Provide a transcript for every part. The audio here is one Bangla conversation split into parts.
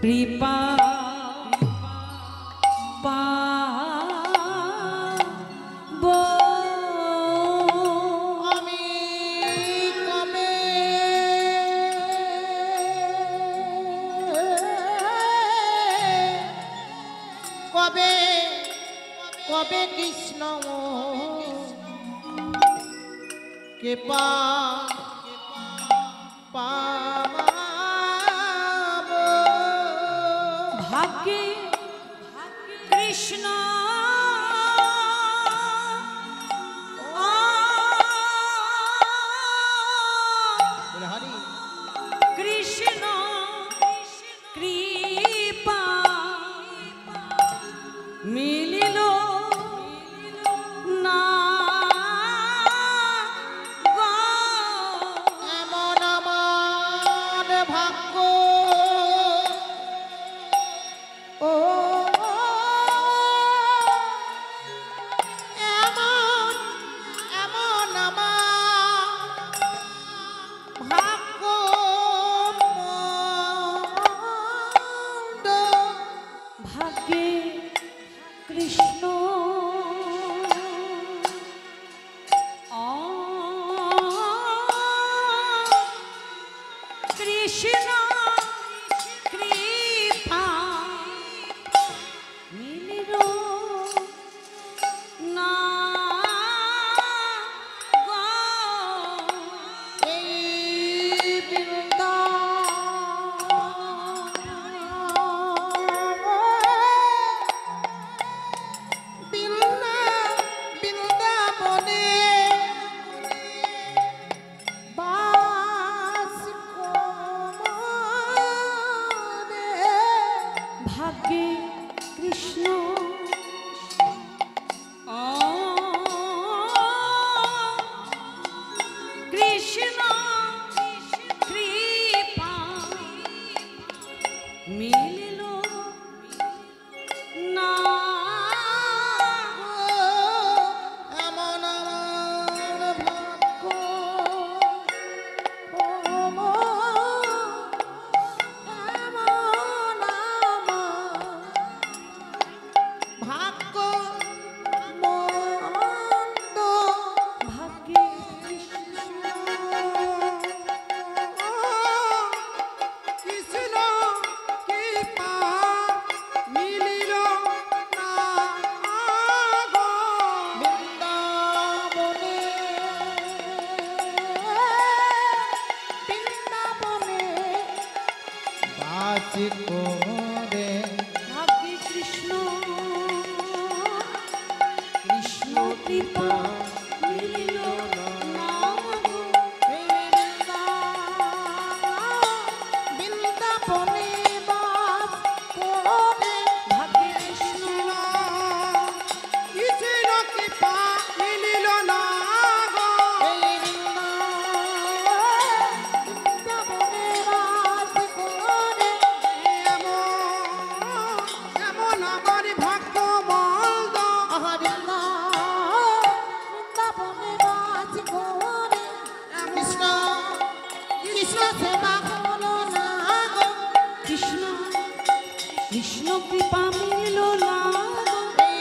কৃপা আমি কবে কবে কবে কৃষ্ণ কে ভাগ্যে কৃষ্ণ কৃষ্ণ কৃপা মিলিল না এমন আমার ভাগ্য ও এমন এমন আমার ভাগ্য মন্দ। ভাগ্যে কৃষ্ণ কৃষ্ণ কৃপা মিলিল না এই বৃন্দাবনে বাস করে ভাগ্যে কৃষ্ণ কৃষ্ণ কৃপা মিলিল না এমন আমার ভাগ্য এমন আমার ভাগ্য মন্দ। ভাগ্যে কৃষ্ণ কৃষ্ণ কৃপা মিলিল না গো বৃন্দাবনে বৃন্দাবনে বাস করে ভাগ্যে কৃষ্ণ কৃষ্ণ কৃপা মিলিল না বৃন্দাবনে বাস করে ভাগ্যে কৃষ্ণ কৃষ্ণ কৃপা মিলিল না গো বৃন্দাবনে বাস করে এমন আমার ভাগ্য মন্দ। বৃন্দাবনে বাস করে কৃষ্ণ কৃষ্ণ সেবা হলো না গো কৃষ্ণ কৃষ্ণ কৃপা মিলিল না এই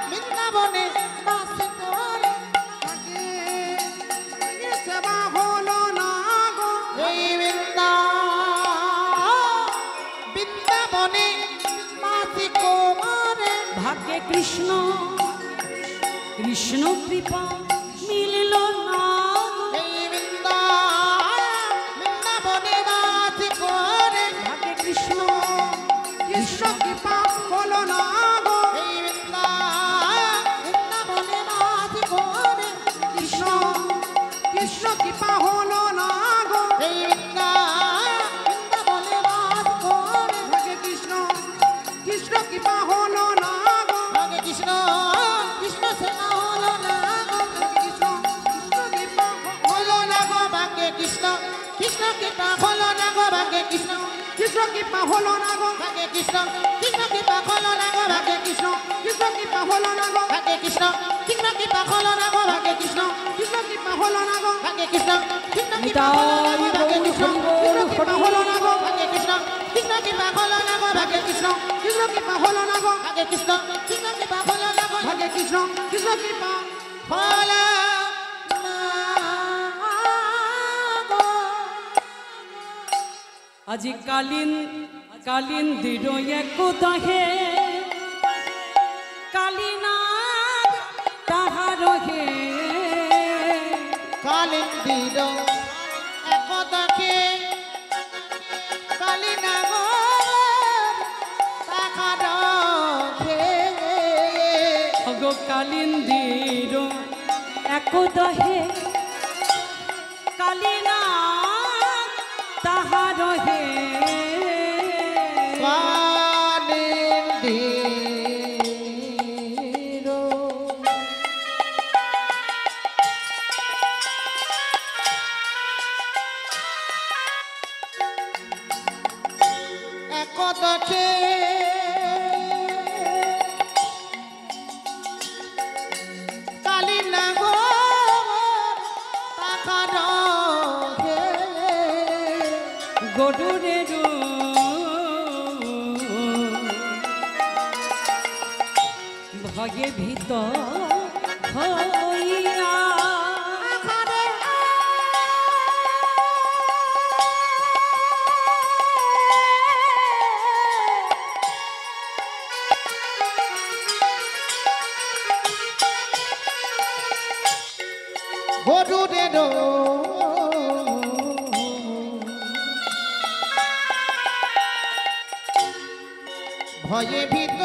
বৃন্দাবনে বাস করে তাকে সেবা হলো না গো এই বৃন্দাবনে বাস করে ভাগ্যে কৃষ্ণ কৃষ্ণ কৃপা মিলিল না এই বৃন্দাবনে বাস করে ভাগ্যে কৃষ্ণ কৃষ্ণ কৃপা হলো না গো এই বৃন্দাবনে বাস করে কৃষ্ণ কৃষ্ণ কৃপা হলো না গো এই বৃন্দাবনে বাস করে ভাগে কৃষ্ণ কৃষ্ণ কৃপা হলো না গো ভাগে কৃষ্ণ কৃষ্ণ সেবা হলো না গো ভাগে কৃষ্ণ কৃষ্ণ কৃপা হলো না গো ভাগে কৃষ্ণ কৃষ্ণ কৃপা হলো না গো ভাগে কৃষ্ণ কৃষ্ণ কৃপা হলো না গো ভাগে কৃষ্ণ কৃষ্ণ কৃপা হলো না গো ভাগে কৃষ্ণ কৃষ্ণ কৃপা হলো না গো ভাগে কৃষ্ণ কৃষ্ণ কৃপা হলো না গো ভাগে কৃষ্ণ কৃষ্ণ কৃপা হলো না গো ভাগে কৃষ্ণ কৃষ্ণ কৃপা হলো না গো ভাগে কৃষ্ণ কৃষ্ণ কৃপা হলো না গো ভাগে কৃষ্ণ কৃষ্ণ কৃপা হলো না গো আগে কৃষ্ণ কৃষ্ণ কৃপা হলো না গো ভাগে কৃষ্ণ কৃষ্ণ কৃপা হলো না গো আজি কালিন্দির একদাহে কালিনাগ তাহার হে কালিন্দির একদাকে কালিনাগর তাহার হে অগো কালিন্দির একদাহে কালিনাগ তাহার হে কালিন্দির একদাকে গরুরের ভয়ে ভীত হইয়া গরুরের ভয়ে ভীত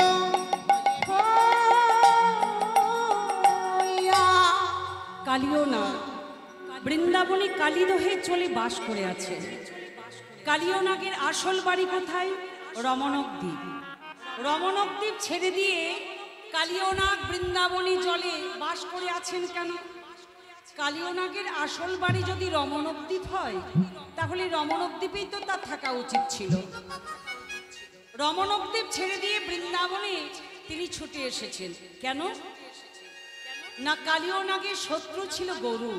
কালিও না বৃন্দাবনে কালীদহে চলে বাস করে আছে। কালিও নাগের আসল বাড়ি কোথায়? রমণক দ্বীপ। রমণক দ্বীপ ছেড়ে দিয়ে কালিও নাগ বৃন্দাবনী জলে বাস করে আছেন কেন? কালিও নাগের আসল বাড়ি যদি রমণক দ্বীপ হয় তাহলে রমণক দ্বীপেই তো তার থাকা উচিত ছিল। রমণক দ্বীপ ছেড়ে দিয়ে বৃন্দাবনে তিনি ছুটে এসেছেন কেন? না, কালিও নাগের শত্রু ছিল গরু।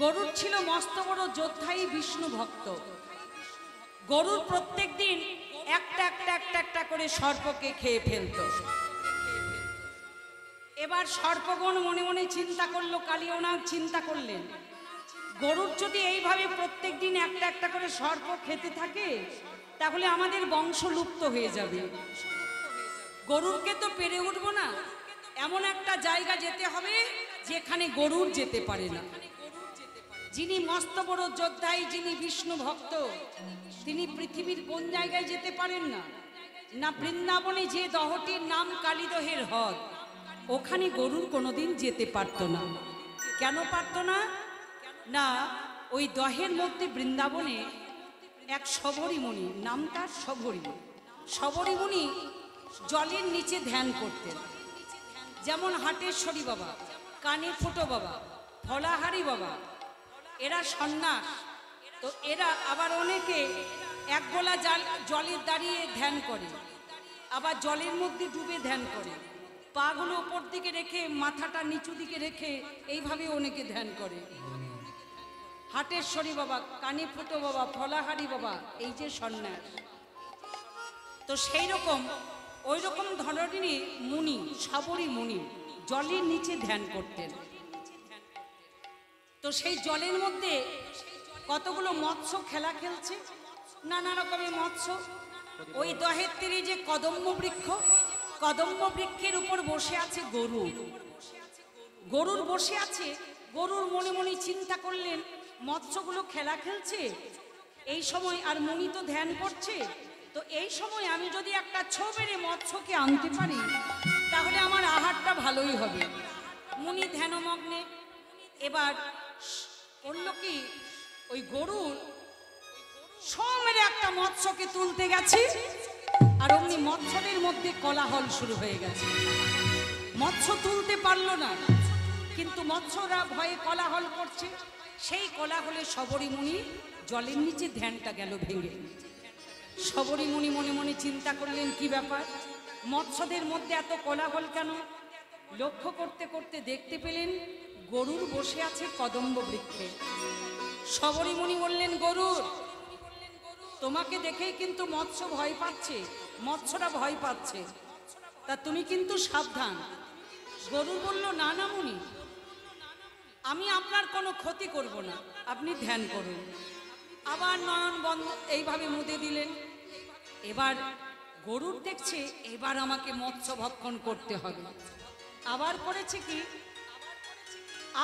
গরুর ছিল মস্ত বড় যোদ্ধাই বিষ্ণু ভক্ত। গরুর প্রত্যেক দিন একটা একটা একটা একটা করে সর্পকে খেয়ে ফেলত। এবার সর্পগণ মনে মনে চিন্তা করলো, কালিও নাগ চিন্তা করলেন, গরুর যদি এইভাবে প্রত্যেক দিন একটা একটা করে সর্প খেতে থাকে তাহলে আমাদের বংশ লুপ্ত হয়ে যাবে। গরুরকে তো পেরে উঠবো না, এমন একটা জায়গা যেতে হবে যেখানে গরুর যেতে পারে না। যিনি মস্ত বড় যোদ্ধাই, যিনি বিষ্ণু ভক্ত, তিনি পৃথিবীর কোন জায়গায় যেতে পারেন না? না, বৃন্দাবনে যে দহটির নাম কালীদহের হ্রদ, ওখানে গরুর কোনোদিন যেতে পারত না। কেন পারত না? না, ওই দহের মধ্যে বৃন্দাবনে এক শবরীমণি, নাম তার শবরীমণি। শবরীমণি জলের নিচে ধ্যান করতেন। যেমন হাটেশ্বরী বাবা, কানে ফুটো বাবা, ফলাহারি বাবা, এরা সন্ন্যাস। তো এরা আবার অনেকে এক গোলা জলে দাঁড়িয়ে ধ্যান করে, আবার জলের মধ্যে ডুবে ধ্যান করে, পাগুলো উপর দিকে রেখে মাথাটা নিচু দিকে রেখে এইভাবে অনেকে ধ্যান করে। হাটেশ্বরী বাবা, কানে ফুটো বাবা, ফলাহারি বাবা, এই যে সন্ন্যাস। তো সেই রকম ওই রকম ধরনেরই মুনি, সাবরী মুনি জলের নিচে ধ্যান করতেন। তো সেই জলের মধ্যে কতগুলো মৎস্য খেলা খেলছে, নানা রকমের মৎস্য। ওই দহের তীরে যে কদম্ব বৃক্ষ, কদম্ব বৃক্ষের উপর বসে আছে গরু। গরুর বসে আছে, গরুর মনে মনে চিন্তা করলেন, মৎস্যগুলো খেলা খেলছে এই সময়, আর মুনি তো ধ্যান করছে, তো এই সময় আমি যদি একটা ছো মেরে মৎস্যকে আনতে পারি তাহলে আমার আহারটা ভালোই হবে। মুনি ধ্যানমগ্নে। এবার করলো কি, ওই গরুর ছো মেরে একটা মৎস্যকে তুলতে গেছে, আর অমনি মৎস্যদের মধ্যে কোলাহল শুরু হয়ে গেছে। মৎস্য তুলতে পারলো না, কিন্তু মৎস্যরা ভয়ে কোলাহল করছে। সেই কোলাহলে শবরী মুনি জলের নিচে ধ্যানটা গেল ভেঙে। শবরী মুনি মনে মনে চিন্তা করলেন, কি ব্যাপার, মৎস্যদের মধ্যে এত কোলাহল কেন? লক্ষ্য করতে করতে দেখতে পেলেন গরুর বসে আছে কদম্ব বৃক্ষে। শবরী মুনি বললেন, গরুর, তোমাকে দেখেই কিন্তু মৎস্য ভয় পাচ্ছে, মৎস্যটা ভয় পাচ্ছে, তা তুমি কিন্তু সাবধান। গরুর বলল, না না মুনি, আমি আপনার কোনো ক্ষতি করব না, আপনি ধ্যান করুন। আবার নয়ন বন্ধ এইভাবে মুদে দিলেন। এবার গরুর দেখছে এবার আমাকে মৎস্য ভক্ষণ করতে হবে। আবার করেছে কি,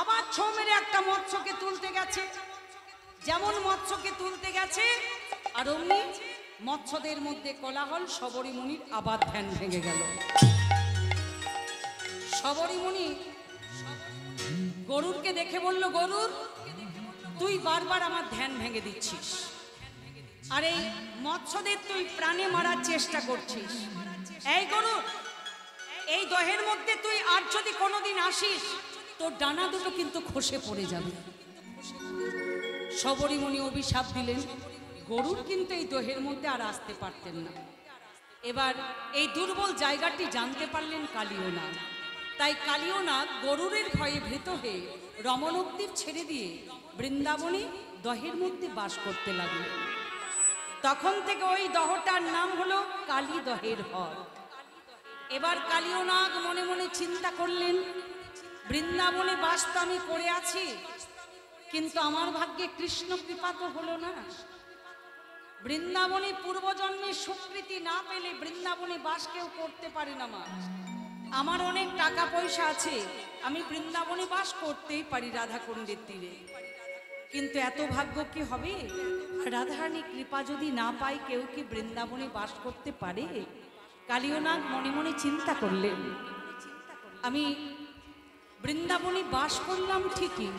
আবার ছো মেরে একটা মৎস্যকে তুলতে গেছে। যেমন মৎস্যকে তুলতে গেছে আর অমনি মৎস্যদের মধ্যে কোলাহল, শবরী মুনির আবার ধ্যান ভেঙে গেল। শবরী মুনি গরুরকে দেখে বলল, গরুর তুই বারবার আমার ধ্যান ভেঙে দিচ্ছিস, আর এই মৎস্যদের তুই প্রাণে মারার চেষ্টা করছিস। এই গরু, এই দহের মধ্যে তুই আর যদি কোনোদিন আসিস, তোর ডানা দুটো কিন্তু খসে পড়ে যাবে। শবরী মুনি অভিশাপ দিলেন। গরুর কিন্তু এই দহের মধ্যে আর আসতে পারতেন না। এবার এই দুর্বল জায়গাটি জানতে পারলেন কালীয়নাগ। তাই কালীয়নাগ গরুরের ভয়ে ভীত হয়ে রমণদ্বীপ ছেড়ে দিয়ে বৃন্দাবনে দহের মধ্যে বাস করতে লাগলেন। তখন থেকে ওই দহটার নাম হলো কালী দহের হর। এবার কালীয়নাগ মনে মনে চিন্তা করলেন, বৃন্দাবনে বাস তো আমি করে আছি, কিন্তু আমার ভাগ্যে কৃষ্ণ কৃপা তো হলো না। বৃন্দাবনে পূর্বজন্মে স্বীকৃতি না পেলে বৃন্দাবনে বাস কেউ করতে পারে না। আমার অনেক টাকা পয়সা আছে, আমি বৃন্দাবনে বাস করতেই পারি রাধাকুণ্ডের তীরে, কিন্তু এত ভাগ্য কি হবে? রাধারানী কৃপা যদি না পাই, কেউ কি বৃন্দাবনে বাস করতে পারে? কালীয়নাগ মনে মনে চিন্তা করলেন, আমি বৃন্দাবনে বাস করলাম ঠিকই,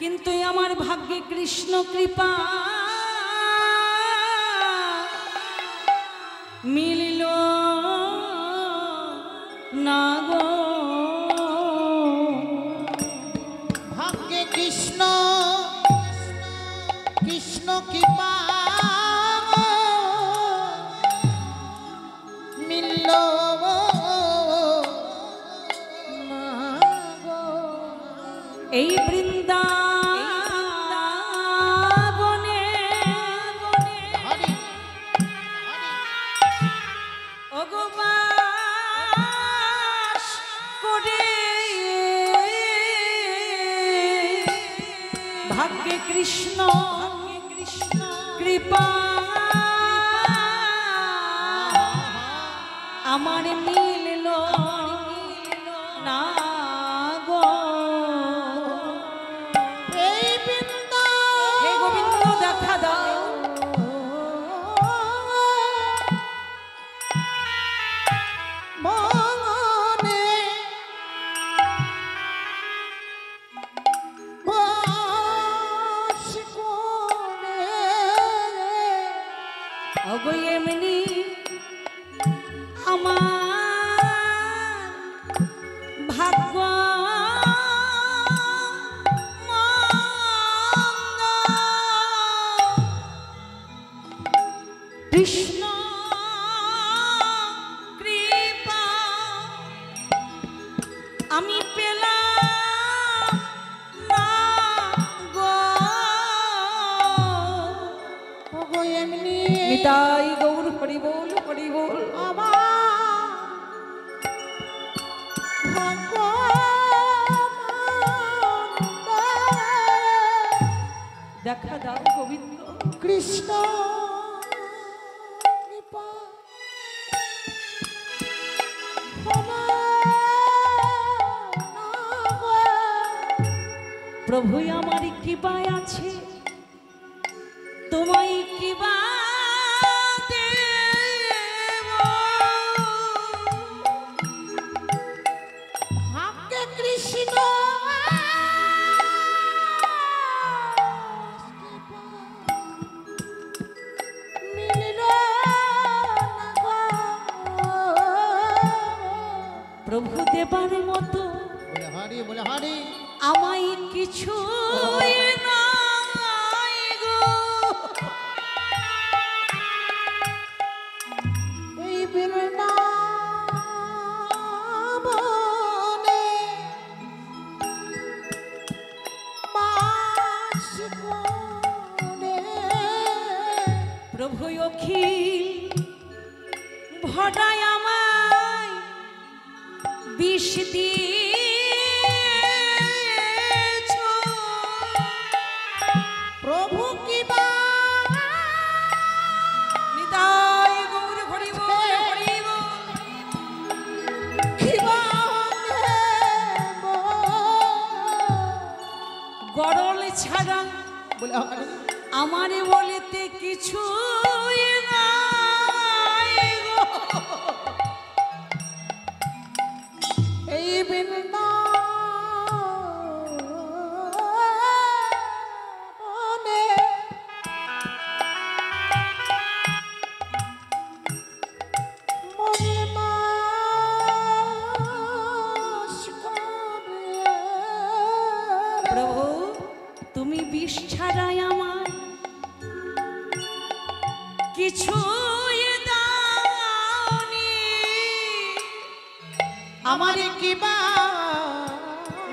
কিন্তু আমার ভাগ্যে কৃষ্ণ কৃপা মিলিল না গো। ভাগ্যে কৃষ্ণ কৃষ্ণ কৃপা মিলল না গো। এই বৃন্দাবনে হরি ওগো বাস করে ভাগ্যে কৃষ্ণ কৃপা আমার মিলল না গো। এই বৃন্দ হে গোবিন্দ দেখা দাও, মনে বাস করে ওগো এমনি আমার ভাগ্য কৃষ্ণ কৃপা আমি পেলাম না গো। ওগো এমনি নিতাই গৌর হরি বল, হরি বল। আমার ভাগ্য দেখা দাও গোবিন্দ। কৃষ্ণ কৃপা হবে না গো। প্রভুই আমার কৃপায় আছে, তোমায় কৃপা দেব। ভাগ্যে কৃষ্ণ কৃপা মিলল না গো। প্রভু দেবার মতো বলে হারি আমায় কিছু নাই গো। এই বৃন্দাবনে বাস করে প্রভু অখিল ভরায় আমায় বিষ দিয়েছ প্রভু কি বা নিতাই গৌর হরি বল হরি বল। কি বা দেব? গরল ছাড়া বলে হরি আমারে বলিতে কিছু নাই গো। এই বৃন্দাবনে মনে বাস করে। প্রভু তুমি বিষ ছাড়াই আমার কিছু দাওনি। আমার কি বা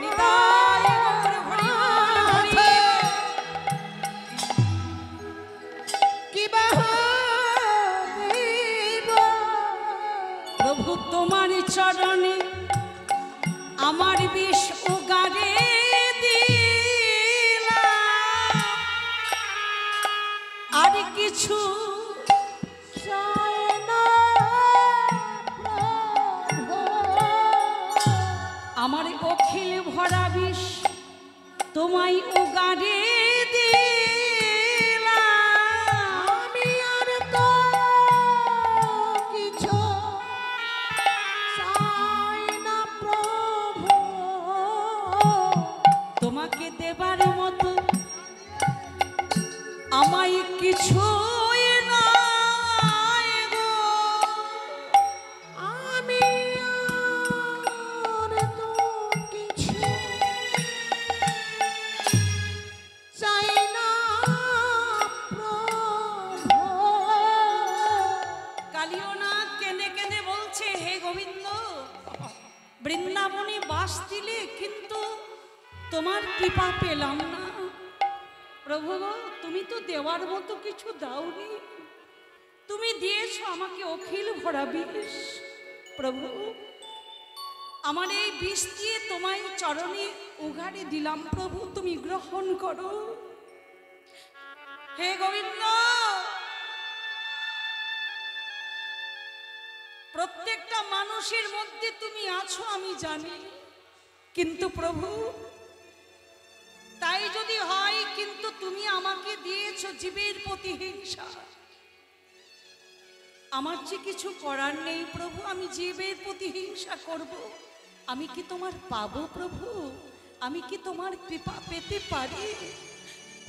নিতাই গৌর হরি বল হরি বল। কি বা দেব? প্রভু তোমার চরণে আমার বিষ উগারে দিলাম, আর কিছু চায় না প্রভু। আমার অখিল ভরা বিষ তোমায় উগারে দিলাম। আমি আর তো কিছু চাই না প্রভু। তোমাকে দেবার মতো আমায় কিছু নাই গো। আমি আর তো কিছু চাই না প্রভু। কালিও না কেঁদে কেঁদে বলছে, হে গোবিন্দ, বৃন্দাবনে বাস দিলে কিন্তু তোমার কৃপা পেলাম না। প্রভু গো, তুমি তো দেওয়ার মতো কিছু দাওনি, তুমি দিয়েছো আমাকে অখিল ভরা বিষ। প্রভু, আমার এই বিষ দিয়ে তোমায় চরণে উঘাড়ে দিলাম, প্রভু তুমি গ্রহণ করো। হে গোবিন্দ, প্রত্যেকটা মানুষের মধ্যে তুমি আছো আমি জানি, কিন্তু প্রভু তাই যদি হয়, কিন্তু তুমি আমাকে দিয়েছো জীবের প্রতি হিংসা। আমার যে কিছু করার নেই প্রভু, আমি জীবের প্রতি হিংসা করব। আমি কি তোমার পাবো প্রভু? আমি কি তোমার কৃপা পেতে পারি?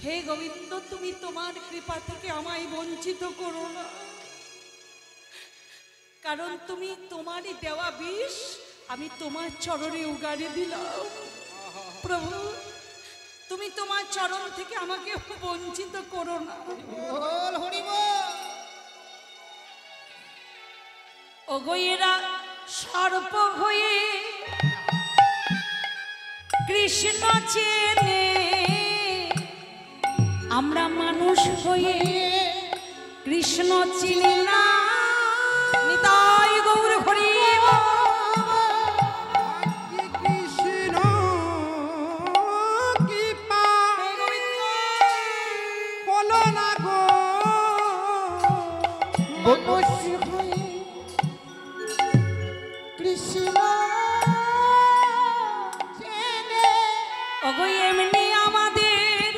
হে গোবিন্দ, তুমি তোমার কৃপা থেকে আমায় বঞ্চিত করো না, কারণ তুমি তোমারই দেওয়া বিষ আমি তোমার চরণে উগারে দিলাম। প্রভু, তুমি তোমার চরণ থেকে আমাকে বঞ্চিত করো না। বল হরি বল। ওগোয়েরা সর্প হয়ে কৃষ্ণ চেনে, আমরা মানুষ হয়ে কৃষ্ণ চিনি না। নিতাই গৌর হরি বল। কৃষ্ণ কৃপা বলো না গো। মানুষ হয়ে কৃষ্ণ চেনে। ওগো এমনি আমাদের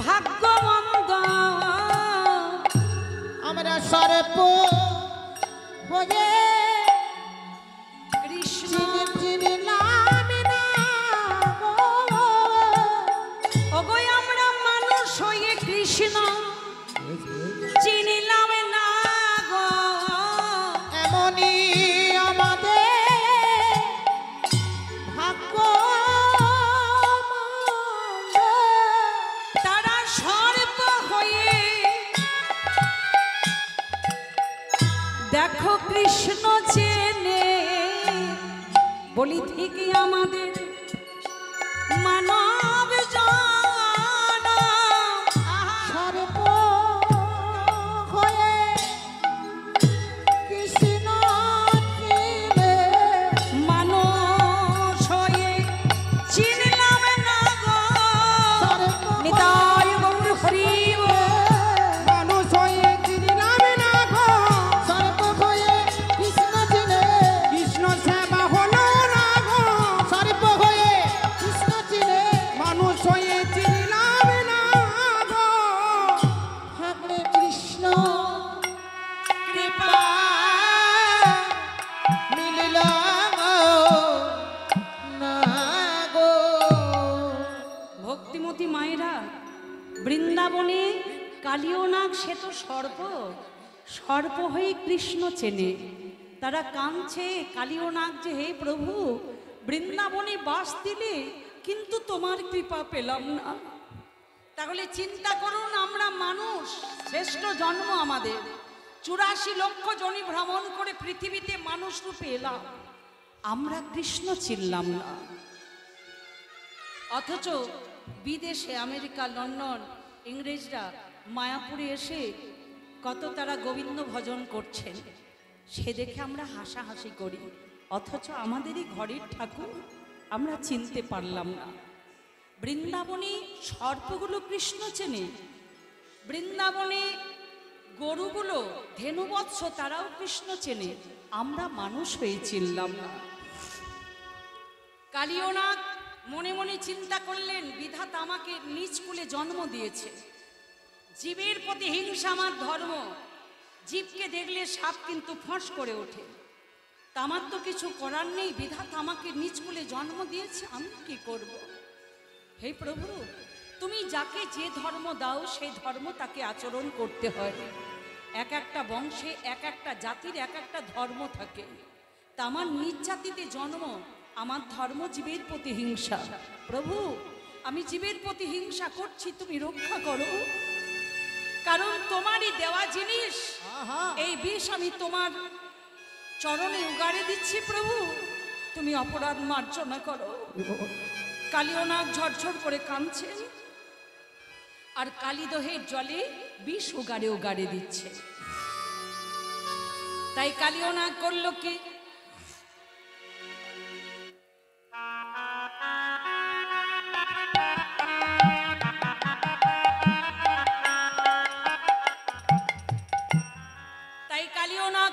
ভাগ্যমন্দ, আমরা সর্প হয়ে কৃষ্ণ চিনিলাম না গো। ওগো আমরা মানুষ হয়ে কৃষ্ণ চিনিলাম না গো। এমনই আমাদের ভাগ্য। তারা সর্প হয়ে দেখো কৃষ্ণ চেনে, বলি থেকে আমাদের মানব জনম। সর্প হয়ে বৃন্দাবনে কালীয় নাগ সে তো সর্প, সর্প হয়ে কৃষ্ণ চেনে। তারা কাঁদছে, কালীয় নাগ যে হে প্রভু বৃন্দাবনে বাস দিলে কিন্তু তোমার কৃপা পেলাম না। তাহলে চিন্তা করুন, আমরা মানুষ, শ্রেষ্ঠ জন্ম আমাদের, 84 লক্ষ জনি ভ্রমণ করে পৃথিবীতে মানুষ রূপে এলাম, আমরা কৃষ্ণ চিনলাম না। অথচ বিদেশে আমেরিকা, লন্ডন, ইংরেজরা মায়াপুরে এসে কত তারা গোবিন্দ ভজন করছেন, সে দেখে আমরা হাসাহাসি করি। অথচ আমাদেরই ঘরের ঠাকুর আমরা চিনতে পারলাম না। বৃন্দাবনে সর্পগুলো কৃষ্ণ চেনে, বৃন্দাবনে গরুগুলো, ধেনুবৎস তারাও কৃষ্ণ চেনে, আমরা মানুষ হয়ে চিনলাম না। কালীয় নাগ মনে মনে চিন্তা করলেন, বিধাতা আমাকে নিজ কুলে জন্ম দিয়েছে, জীবের প্রতি হিংসা আমার ধর্ম, জীবকে দেখলে সাপ কিন্তু ফস করে ওঠে, তা আমার তো কিছু করার নেই, বিধাতা আমাকে নিজ কুলে জন্ম দিয়েছে, আমি কি করব? হে প্রভু, তুমি যাকে যে ধর্ম দাও সেই ধর্ম তাকে আচরণ করতে হয়। এক একটা বংশে, এক একটা জাতির এক একটা ধর্ম থাকে, তা আমার নিজ জাতিতে জন্ম, আমার ধর্ম জীবের প্রতি হিংসা। প্রভু, আমি জীবের প্রতি হিংসা করছি, তুমি রক্ষা করো, কারণ তোমারই দেওয়া জিনিস, এই বিষ আমি তোমার চরণে উগাড়ে দিচ্ছি। প্রভু, তুমি অপরাধ মার্জনা করো। কালীয় নাগ ঝরঝর করে কাঁদছেন, আর কালীদহের জলে বিষ উগাড়ে উগাড়ে দিচ্ছে। তাই কালীয় নাগ করলো কি,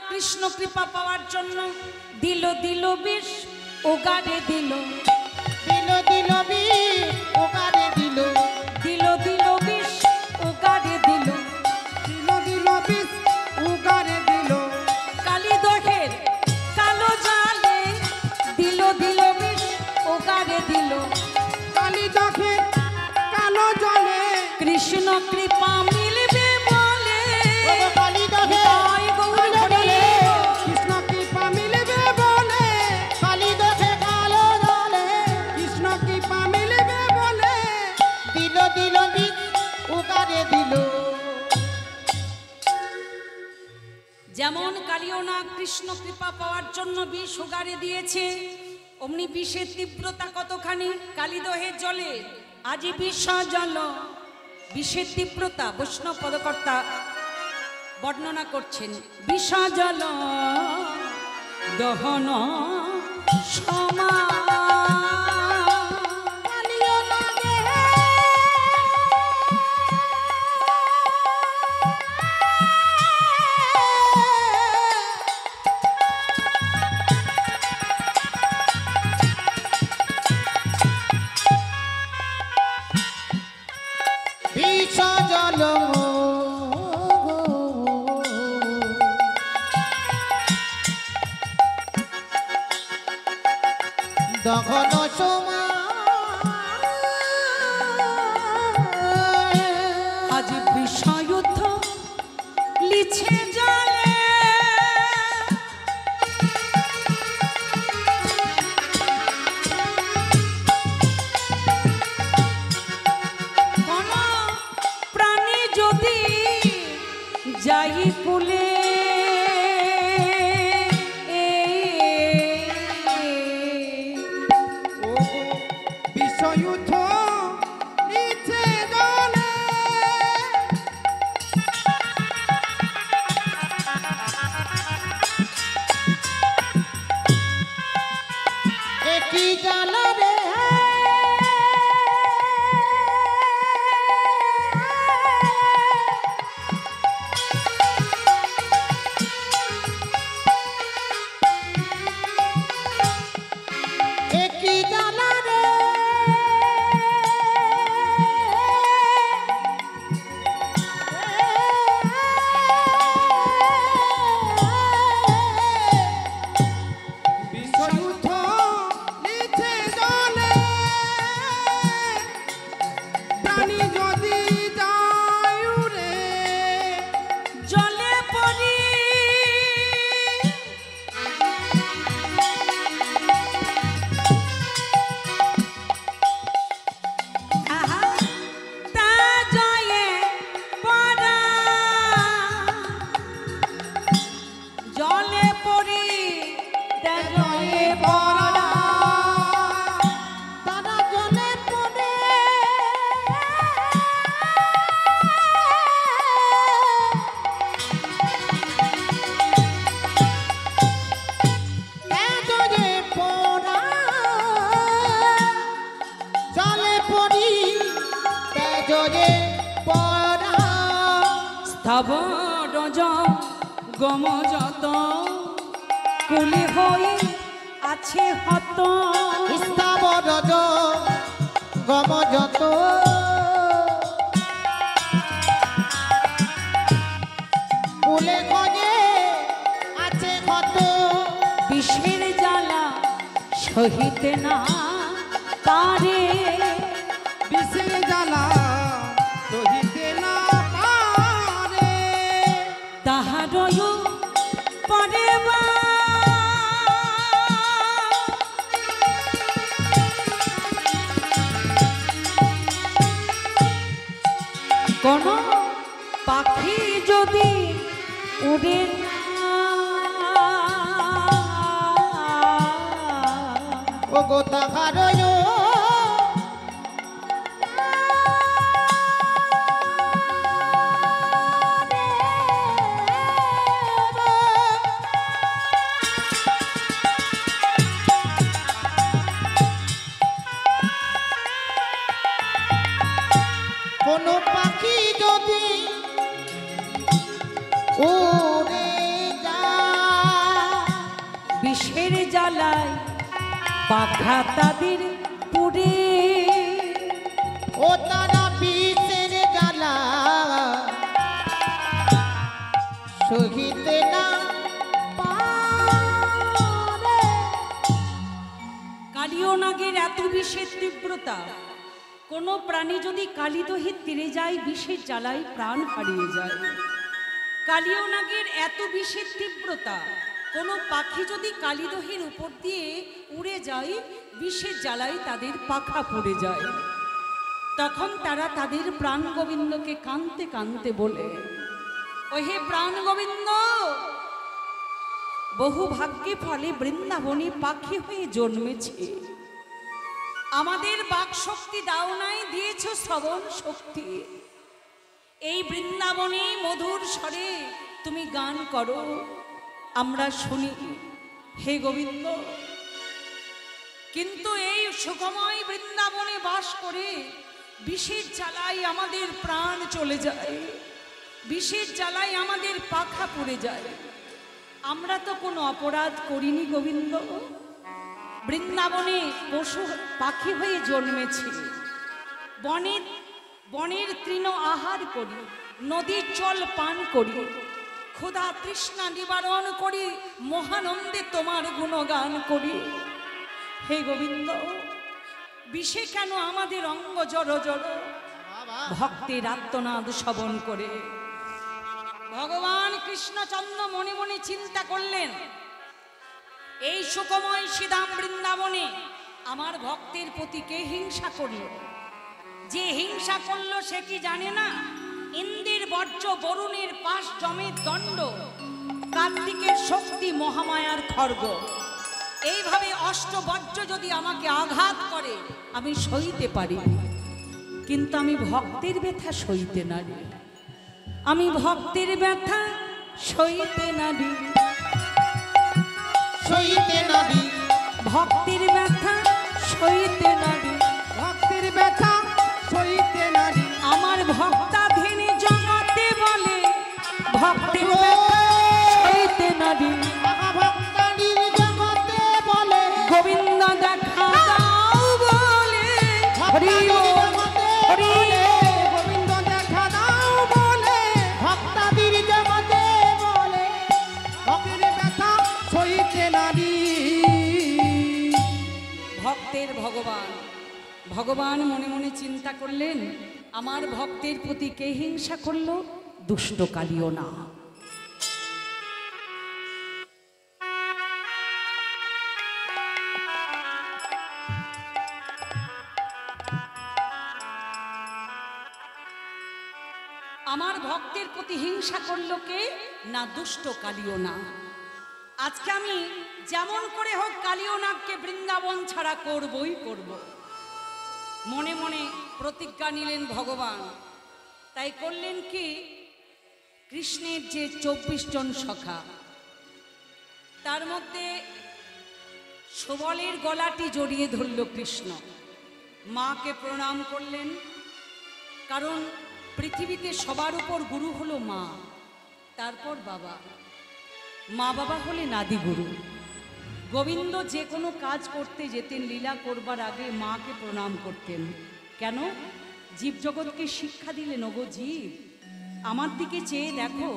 কৃষ্ণ কৃপা পাওয়ার জন্য দিল দিল বিষ উগাড়ে দিল, দিল দিল বিষ উগাড়ে দিল, দিল দিল বিষ উগাড়ে দিল, দিল দিল বিষ উগাড়ে দিল, কালীদহের কালো জালে দিল দিল বিষ উগাড়ে দিল, কালীদহের কালো জলে কৃষ্ণ কৃপা মিলবে বলে, কালীদহে কৃষ্ণ কৃপা মিলবে বলে, কালীদহে কালো জলে কৃষ্ণ কৃপা মিলবে বলে, দিল দিল বিষ উগাড়ে দিল। যেমন কালীয় নাগ কৃষ্ণ কৃপা পাওয়ার জন্য বিষ উগাড়ে দিয়েছে, অমনি বিষের তীব্রতা কতখানি কালীদহের জলে, আজি বিষ জল, বিষের তীব্রতা বৈষ্ণব পদকর্তা বর্ণনা করছেন, বিষ জল দহন সমা বিষ জল দহন সময়, আজ বিষয়ুদ্ধ লিছে জলে, কোন প্রাণী যদি যাই কুলে বিশ্বযুদ্ধ নিচে জলে, একই জাল রে পরা স্থাবর গমযত কুলি হই আছে হত স্থাবর গম যত ফুলে গজে আছে কত বিষের জ্বালা সহিতে না পারে বিষের জ্বালা সহিতে না পারে তাহারয় পরে বা কোন পাখি যদি উড়ে না ও গো তাহারয় কোন পাখি যদি উড়ে যায় বিষের জ্বালায় পাখা তাদের পুড়ে ও তারা বিষের জ্বালা সহিতে না পারে কালীয় নাগের এত বিষের তীব্রতা, কোন প্রাণী যদি কালিদহের তীরে যায় বিষের জ্বালায় প্রাণ হারিয়ে যায়। কালীয় নাগের এত বিষের তীব্রতা, কোন পাখি যদি কালিদহের উপর দিয়ে উড়ে যায় বিষের জ্বালায় তাদের পাখা পড়ে যায়। তখন তারা তাদের প্রাণ গোবিন্দকে কাঁদতে কাঁদতে বলে, ওহে প্রাণ গোবিন্দ, বহু ভাগ্যে ফলে বৃন্দাবনে পাখি হয়ে জন্মেছে, আমাদের বাক শক্তি দাও নাই, দিয়েছ শ্রবণ শক্তি। এই বৃন্দাবনে মধুর স্বরে তুমি গান করো, আমরা শুনি হে গোবিন্দ। কিন্তু এই সুখময় বৃন্দাবনে বাস করে বিষের জ্বালায় আমাদের প্রাণ চলে যায়, বিষের জ্বালায় আমাদের পাখা পড়ে যায়। আমরা তো কোনো অপরাধ করিনি গোবিন্দ, বৃন্দাবনে পশু পাখি হয়ে জন্মেছি, বনের তৃণ আহার করি, নদীর জল পান করি, ক্ষুধা তৃষ্ণা নিবারণ করি, মহানন্দে তোমার গুণগান করি। হে গোবিন্দ, বিষে কেন আমাদের অঙ্গ জড় জড়, ভক্তের আত্মনাদ শ্রবণ করে ভগবান কৃষ্ণচন্দ্র মনে মনে চিন্তা করলেন, এই সুখময় শ্রীধাম বৃন্দাবনে আমার ভক্তের প্রতি কে হিংসা করল? যে হিংসা করলো সে কি জানে না ইন্দ্রের বর্জ্য, বরুণের পাশ, জমের দণ্ড, কার্তিকের শক্তি, মহামায়ার খড়গ, এইভাবে অষ্টবর্জ্য যদি আমাকে আঘাত করে আমি সইতে পারি, কিন্তু আমি ভক্তের ব্যথা সইতে নারি, আমি ভক্তের ব্যথা সইতে নারি, সইতে নাবি ভক্তের ব্যথা সইতে নারি, ভক্তির ব্যথা সইতে নারী আমার ভক্তাধীন জগতে বলে ভক্তের ব্যথা সইতে নারি। ভক্তানির জগতে বলে গোবিন্দ দেখা দাও বলে হরি বল, হরি গোবিন্দ দেখা দাও বলে ভক্তাদির জগতে বলে ভক্তির ব্যথা সইতে নারী ভক্তের ভগবান। ভগবান মনে মনে চিন্তা করলেন, আমার ভক্তের প্রতি কে হিংসা করলো? দুষ্ট কালিও না। আমার ভক্তের প্রতি হিংসা করলো কে? না দুষ্ট কালিও না। আজকে আমি যেমন করে হোক কালিও নাগকে বৃন্দাবন ছাড়া করবই করব। মনে মনে প্রতিজ্ঞা নিলেন ভগবান। তাই করলেন কি, কৃষ্ণের যে 24 জন সখা, তার মধ্যে সুবলের গলাটি জড়িয়ে ধরল কৃষ্ণ, মাকে প্রণাম করলেন, কারণ পৃথিবীতে সবার উপর গুরু হলো মা, তারপর বাবা। মা বাবা হলেন আদি গুরু। গোবিন্দ যে কোনো কাজ করতে যেতেন, লীলা করবার আগে মাকে প্রণাম করতেন। কেন? জীবজগৎকে শিক্ষা দিলেন, ওগো জীব, আমার দিকে চেয়ে দেখো,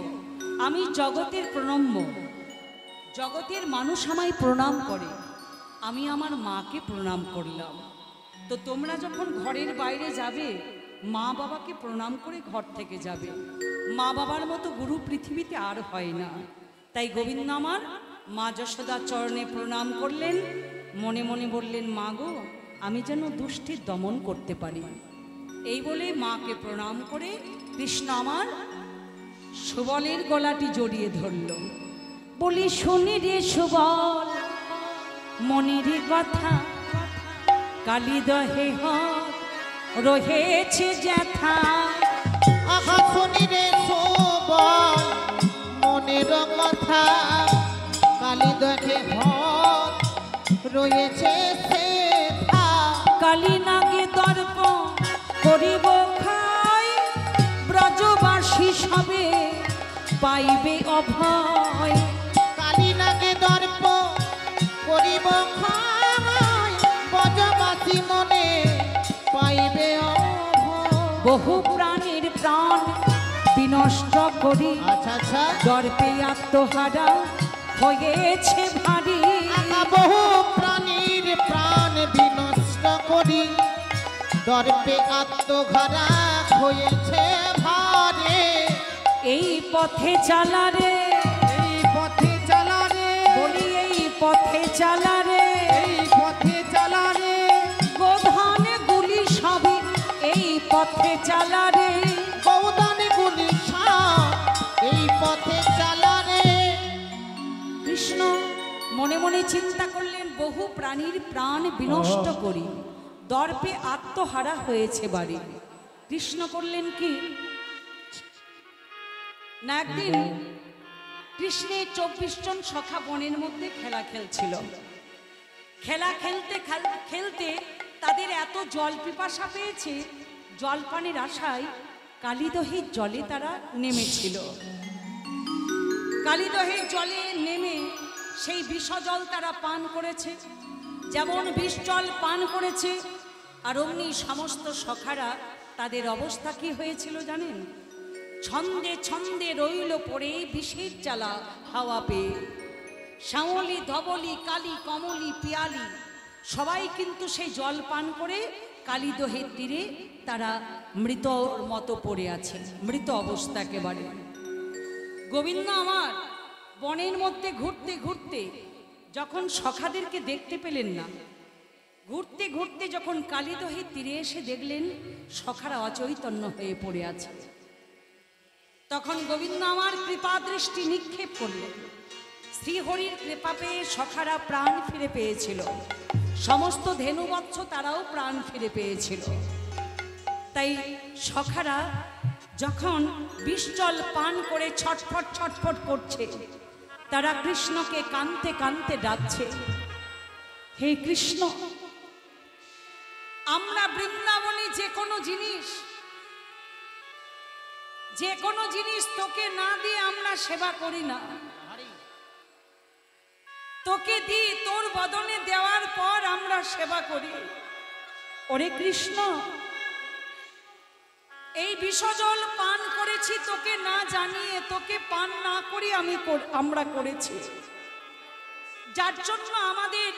আমি জগতের প্রণম্য, জগতের মানুষ আমায় প্রণাম করে, আমি আমার মাকে প্রণাম করলাম। তো তোমরা যখন ঘরের বাইরে যাবে, মা বাবাকে প্রণাম করে ঘর থেকে যাবে। মা বাবার মতো গুরু পৃথিবীতে আর হয় না। তাই গোবিন্দ আমার মা যশোদার চরণে প্রণাম করলেন, মনে মনে বললেন, মা গো, আমি যেন দুষ্টির দমন করতে পারি। এই বলে মাকে প্রণাম করে কৃষ্ণ আমার সুবলের গলাটি জড়িয়ে ধরল। বলি, শুনি রে সুবল মনের কথা, কালী দহে রহেছে জ্যাথা। আহা শুনি রে সুবল মনের কথা, কালী দহে রয়েছে সেথা। কালী নাগে দর্প করিব খাই, ব্রজবাসী সবে পাইবে অভয়। কালী নাগে দর্প করিব খাই, ব্রজবাসী মনে পাইবে অভয়। বহু প্রাণীর প্রাণ বিনষ্ট করি, আচ্ছা আচ্ছা, দর্পে আত্মহারা হয়েছে ভারী। আহা বহু প্রাণীর প্রাণ বিনষ্ট করি, দর্পে আত্মঘরা হয়েছে ভারে। এই পথে চালা রে, এই পথে চালা রে, বলি এই পথে চালা রে, এই পথে চালা রে, গোধানে গুলি সবে এই পথে চালা রে। গৌদানে গুলি এই পথে চালা রে। কৃষ্ণ মনে মনে চিন্তা করলেন, বহু প্রাণীর প্রাণ বিনষ্ট করি, দর্পে আত্মহারা হয়েছে বাড়ি। কৃষ্ণ করলেন কি না, একদিন কৃষ্ণের 24 জন সখা বনের মধ্যে খেলা খেলছিল। খেলা খেলতে খেলতে তাদের এত জল পিপাসা পেয়েছে, জলপানের আশায় কালীদহের জলে তারা নেমেছিল। কালীদহের জলে নেমে সেই বিষজল তারা পান করেছে। যেমন বিষ জল পান করেছে, আর অমনি সমস্ত সখারা তাদের অবস্থা কি হয়েছিল জানেন? ছন্দে ছন্দে রইল পড়ে বিষের জ্বালা হাওয়া পেয়ে। শ্যামলি, ধবলি, কালী, কমলি, পিয়ালি সবাই কিন্তু সেই জল পান করে কালীদহের তীরে তারা মৃতর মতো পড়ে আছে, মৃত অবস্থা একেবারে। গোবিন্দ আমার বনের মধ্যে ঘুরতে ঘুরতে যখন সখাদেরকে দেখতে পেলেন না, ঘুরতে ঘুরতে যখন কালীদহের তীরে এসে দেখলেন সখারা অচৈতন্য হয়ে পড়ে আছে, তখন গোবিন্দ আমার কৃপা দৃষ্টি নিক্ষেপ করলেন। শ্রীহরির কৃপা পেয়ে সখারা প্রাণ ফিরে পেয়েছিল, সমস্ত ধেনুবৎস তারাও প্রাণ ফিরে পেয়েছিল। তাই সখারা যখন বিষজল পান করে ছটফট ছটফট করছে, তারা কৃষ্ণকে কাঁদতে কাঁদতে ডাকছে, হে কৃষ্ণ, আমরা বৃন্দাবনে যে কোনো জিনিস তোকে না দিয়ে আমরা সেবা করি না। তোকে দি, তোর বদনে দেওয়ার পর আমরা সেবা করি। ওরে কৃষ্ণ, এই বিষজল পান করেছি তোকে না জানিয়ে, তোকে পান না করি আমরা করেছি, যার জন্য আমাদের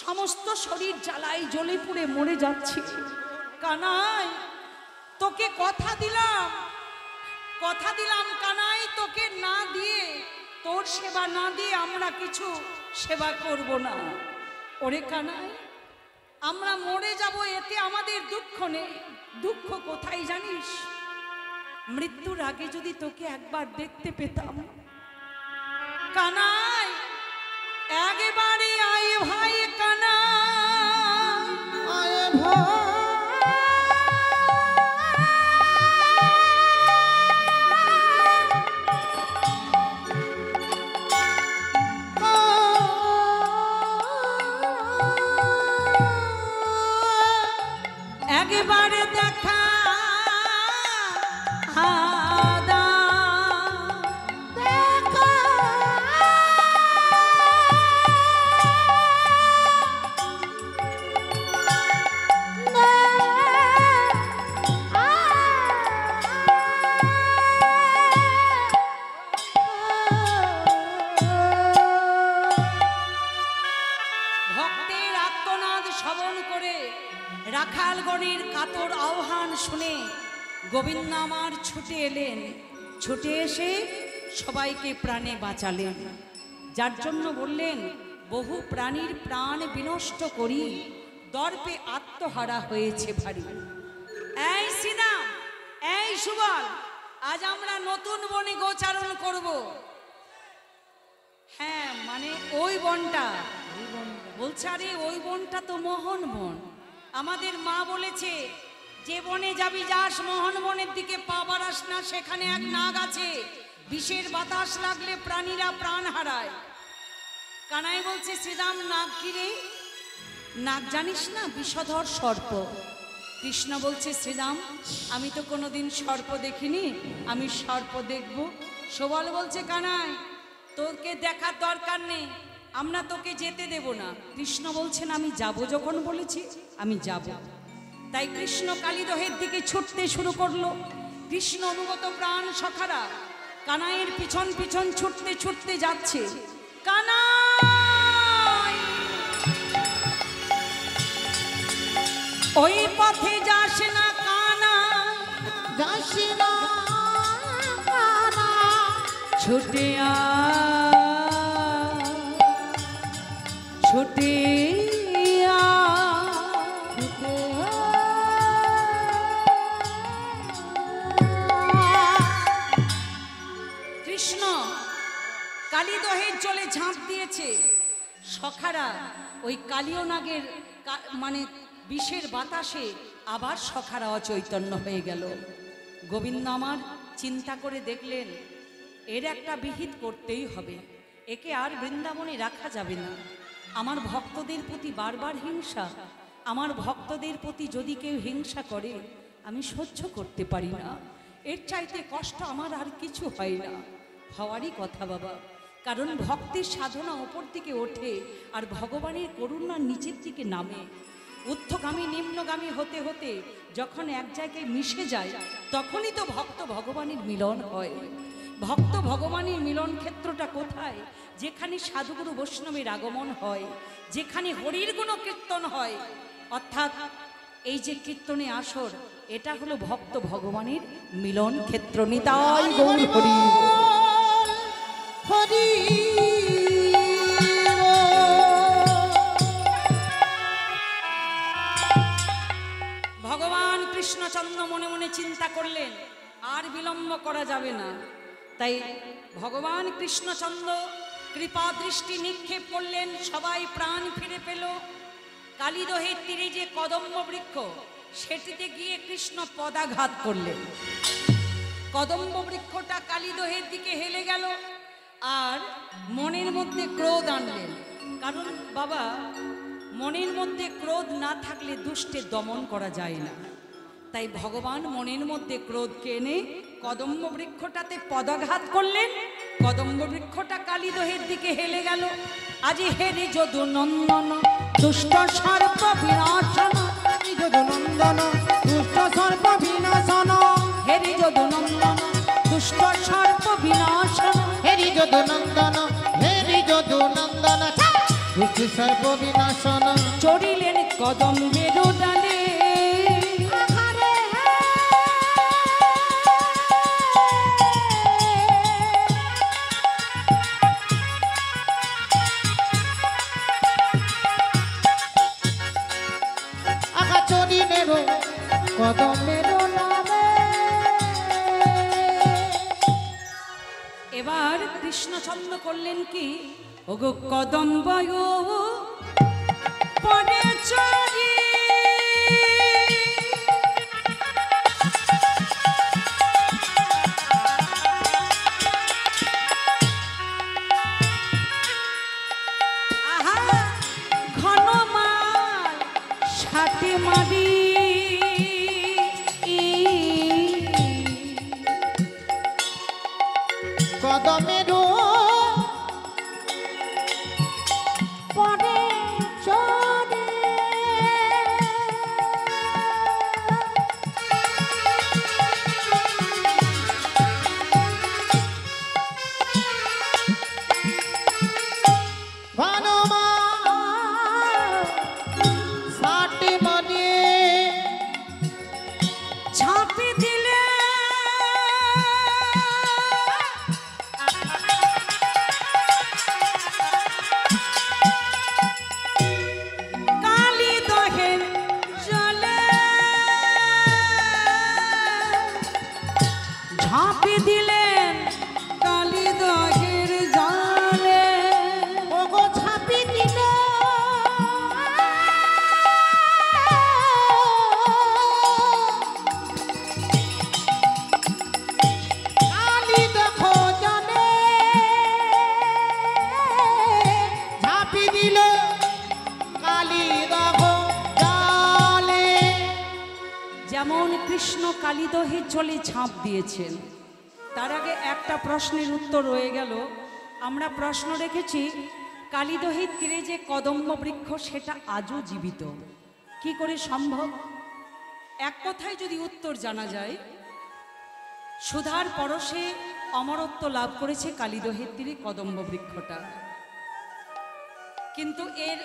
সমস্ত শরীর জ্বালায় জ্বলে পুড়ে মরে যাচ্ছি। কানাই, তোকে কথা দিলাম কানাই, তোকে না দিয়ে, তোর সেবা না দিয়ে আমরা কিছু সেবা করব না। ওরে কানাই, আমরা মরে যাব, এতে আমাদের দুঃখ নেই। দুঃখ কোথায় জানিস? মৃত্যুর আগে যদি তোকে একবার দেখতে পেতাম। কানাই, একেবারে আয় ভাই কানাই, আয় ভাই, একেবারে দেখা এলেন, ছুটে এসে সবাইকে প্রাণে বাঁচালেন। যার জন্য বললেন, বহু প্রাণীর প্রাণ বিনষ্ট করি, দর্পে আত্মহারা হয়েছে ভারী। এই শ্রীরাম, এই সুবল, আজ আমরা নতুন বনে গোচারণ করব। হ্যাঁ, মানে ওই বনটা বলছে, আরে ওই বনটা তো মোহন বন। আমাদের মা বলেছে, যে বনে যাবি যাস, মোহন বনের দিকে পা বাড়াস না, সেখানে এক নাগ আছে, বিষের বাতাস লাগলে প্রাণীরা প্রাণ হারায়। কানাই বলছে, শ্রীরাম নাগ কি রে? নাগ জানিস না? বিষধর সর্প। কৃষ্ণ বলছে, শ্রীরাম আমি তো কোনোদিন সর্প দেখিনি, আমি সর্প দেখব। সুবল বলছে, কানাই তোকে দেখার দরকার নেই, আমরা তোকে যেতে দেব না। কৃষ্ণ বলছেন, আমি যাব, যখন বলেছি আমি যাব। তাই কৃষ্ণ কালিদহের দিকে ছুটতে শুরু করলো। কৃষ্ণ অনুগত প্রাণ সখারা কানাইয়ের পিছন পিছন ছুটতে ছুটতে যাচ্ছে। কানাই ওই পথে যাস না, কানা যাস না কানা, ছুটে আ, ছুটে আ। কৃষ্ণ কালিদহের জলে ঝাঁপ দিয়েছে। সখারা ওই কালীয় নাগের মানে বিষের বাতাসে আবার সখারা অচৈতন্য হয়ে গেল। গোবিন্দ আমার চিন্তা করে দেখলেন, এর একটা বিহিত করতেই হবে, একে আর বৃন্দাবনে রাখা যাবে না। আমার ভক্তদের প্রতি বারবার হিংসা, আমার ভক্তদের প্রতি যদি কেউ হিংসা করে আমি সহ্য করতে পারি না। এর চাইতে কষ্ট আমার আর কিছু হয় না। হওয়ারই কথা বাবা, কারণ ভক্তির সাধনা ওপর দিকে ওঠে আর ভগবানের করুণা নিচের দিকে নামে। ঊর্ধ্বগামী নিম্নগামী হতে হতে যখন এক জায়গায় মিশে যায়, তখনই তো ভক্ত ভগবানের মিলন হয়। ভক্ত ভগবানের মিলন ক্ষেত্রটা কোথায়? যেখানে সাধুগুরু বৈষ্ণবের আগমন হয়, যেখানে হরির গুণ কীর্তন হয়, অর্থাৎ এই যে কীর্তনে আসর, এটা হলো ভক্ত ভগবানের মিলন ক্ষেত্র। নিতাই গৌর হরি হরি। ভগবান কৃষ্ণচন্দ্র মনে মনে চিন্তা করলেন, আর বিলম্ব করা যাবে না। তাই ভগবান কৃষ্ণচন্দ্র কৃপা দৃষ্টি নিক্ষেপ করলেন, সবাই প্রাণ ফিরে পেল। কালিদহের তীরে যে কদম্ব বৃক্ষ, সেটিতে গিয়ে কৃষ্ণ পদাঘাত করলেন। কদম্ব বৃক্ষটা কালিদহের দিকে হেলে গেল, আর মনের মধ্যে ক্রোধ আনলেন। কারণ বাবা, মনের মধ্যে ক্রোধ না থাকলে দুষ্টের দমন করা যায় না। তাই ভগবান মনের মধ্যে ক্রোধকে এনে কদম্ব বৃক্ষটাতে পদাঘাত করলেন। কদম্ব বৃক্ষটা কালিদহের দিকে হেলে গেল। আজি হেরি যদু নন্দন দুষ্ট সর্প বিনাশন, হেরি যদু নন্দন দুষ্ট সর্প বিনাশন, হেরি যদু নন্দন দুষ্ট সর্প বিনাশন, হেরি যদু নন্দন, হেরি যদু নন্দন, দুষ্ট সর্ব বিনাশন। চড়িলেন কদম্বের ডালে, আহা চড়িলেন কদমের ডালে। এবার কৃষ্ণচন্দ্র করলেন কি, ওগো কদম্ব পড়ে চড়ি, আহা ঘন মাল সাথে মারি, কদমের পরে চড়ে ভানুমা সাটি মানে ঝাঁপি দিলে ঝাঁপি দিলেন কালিদহের জালে। ওগো ছাপি দিল কালি দেখো জানে ঝাঁপি দিল কালি দেখো জালে। যেমন কৃষ্ণ কালিদহের জলে ঝাঁপ দিয়েছেন, তার আগে একটা প্রশ্নের উত্তর রয়ে গেল। আমরা প্রশ্ন রেখেছি কালিদহের তীরে যে কদম্ব বৃক্ষ সেটা আজও জীবিত, কি করে সম্ভব? এক কথায় যদি উত্তর জানা যায়, সুধার পরশে অমরত্ব লাভ করেছে কালিদহের তীরে কদম্ব বৃক্ষটা। কিন্তু এর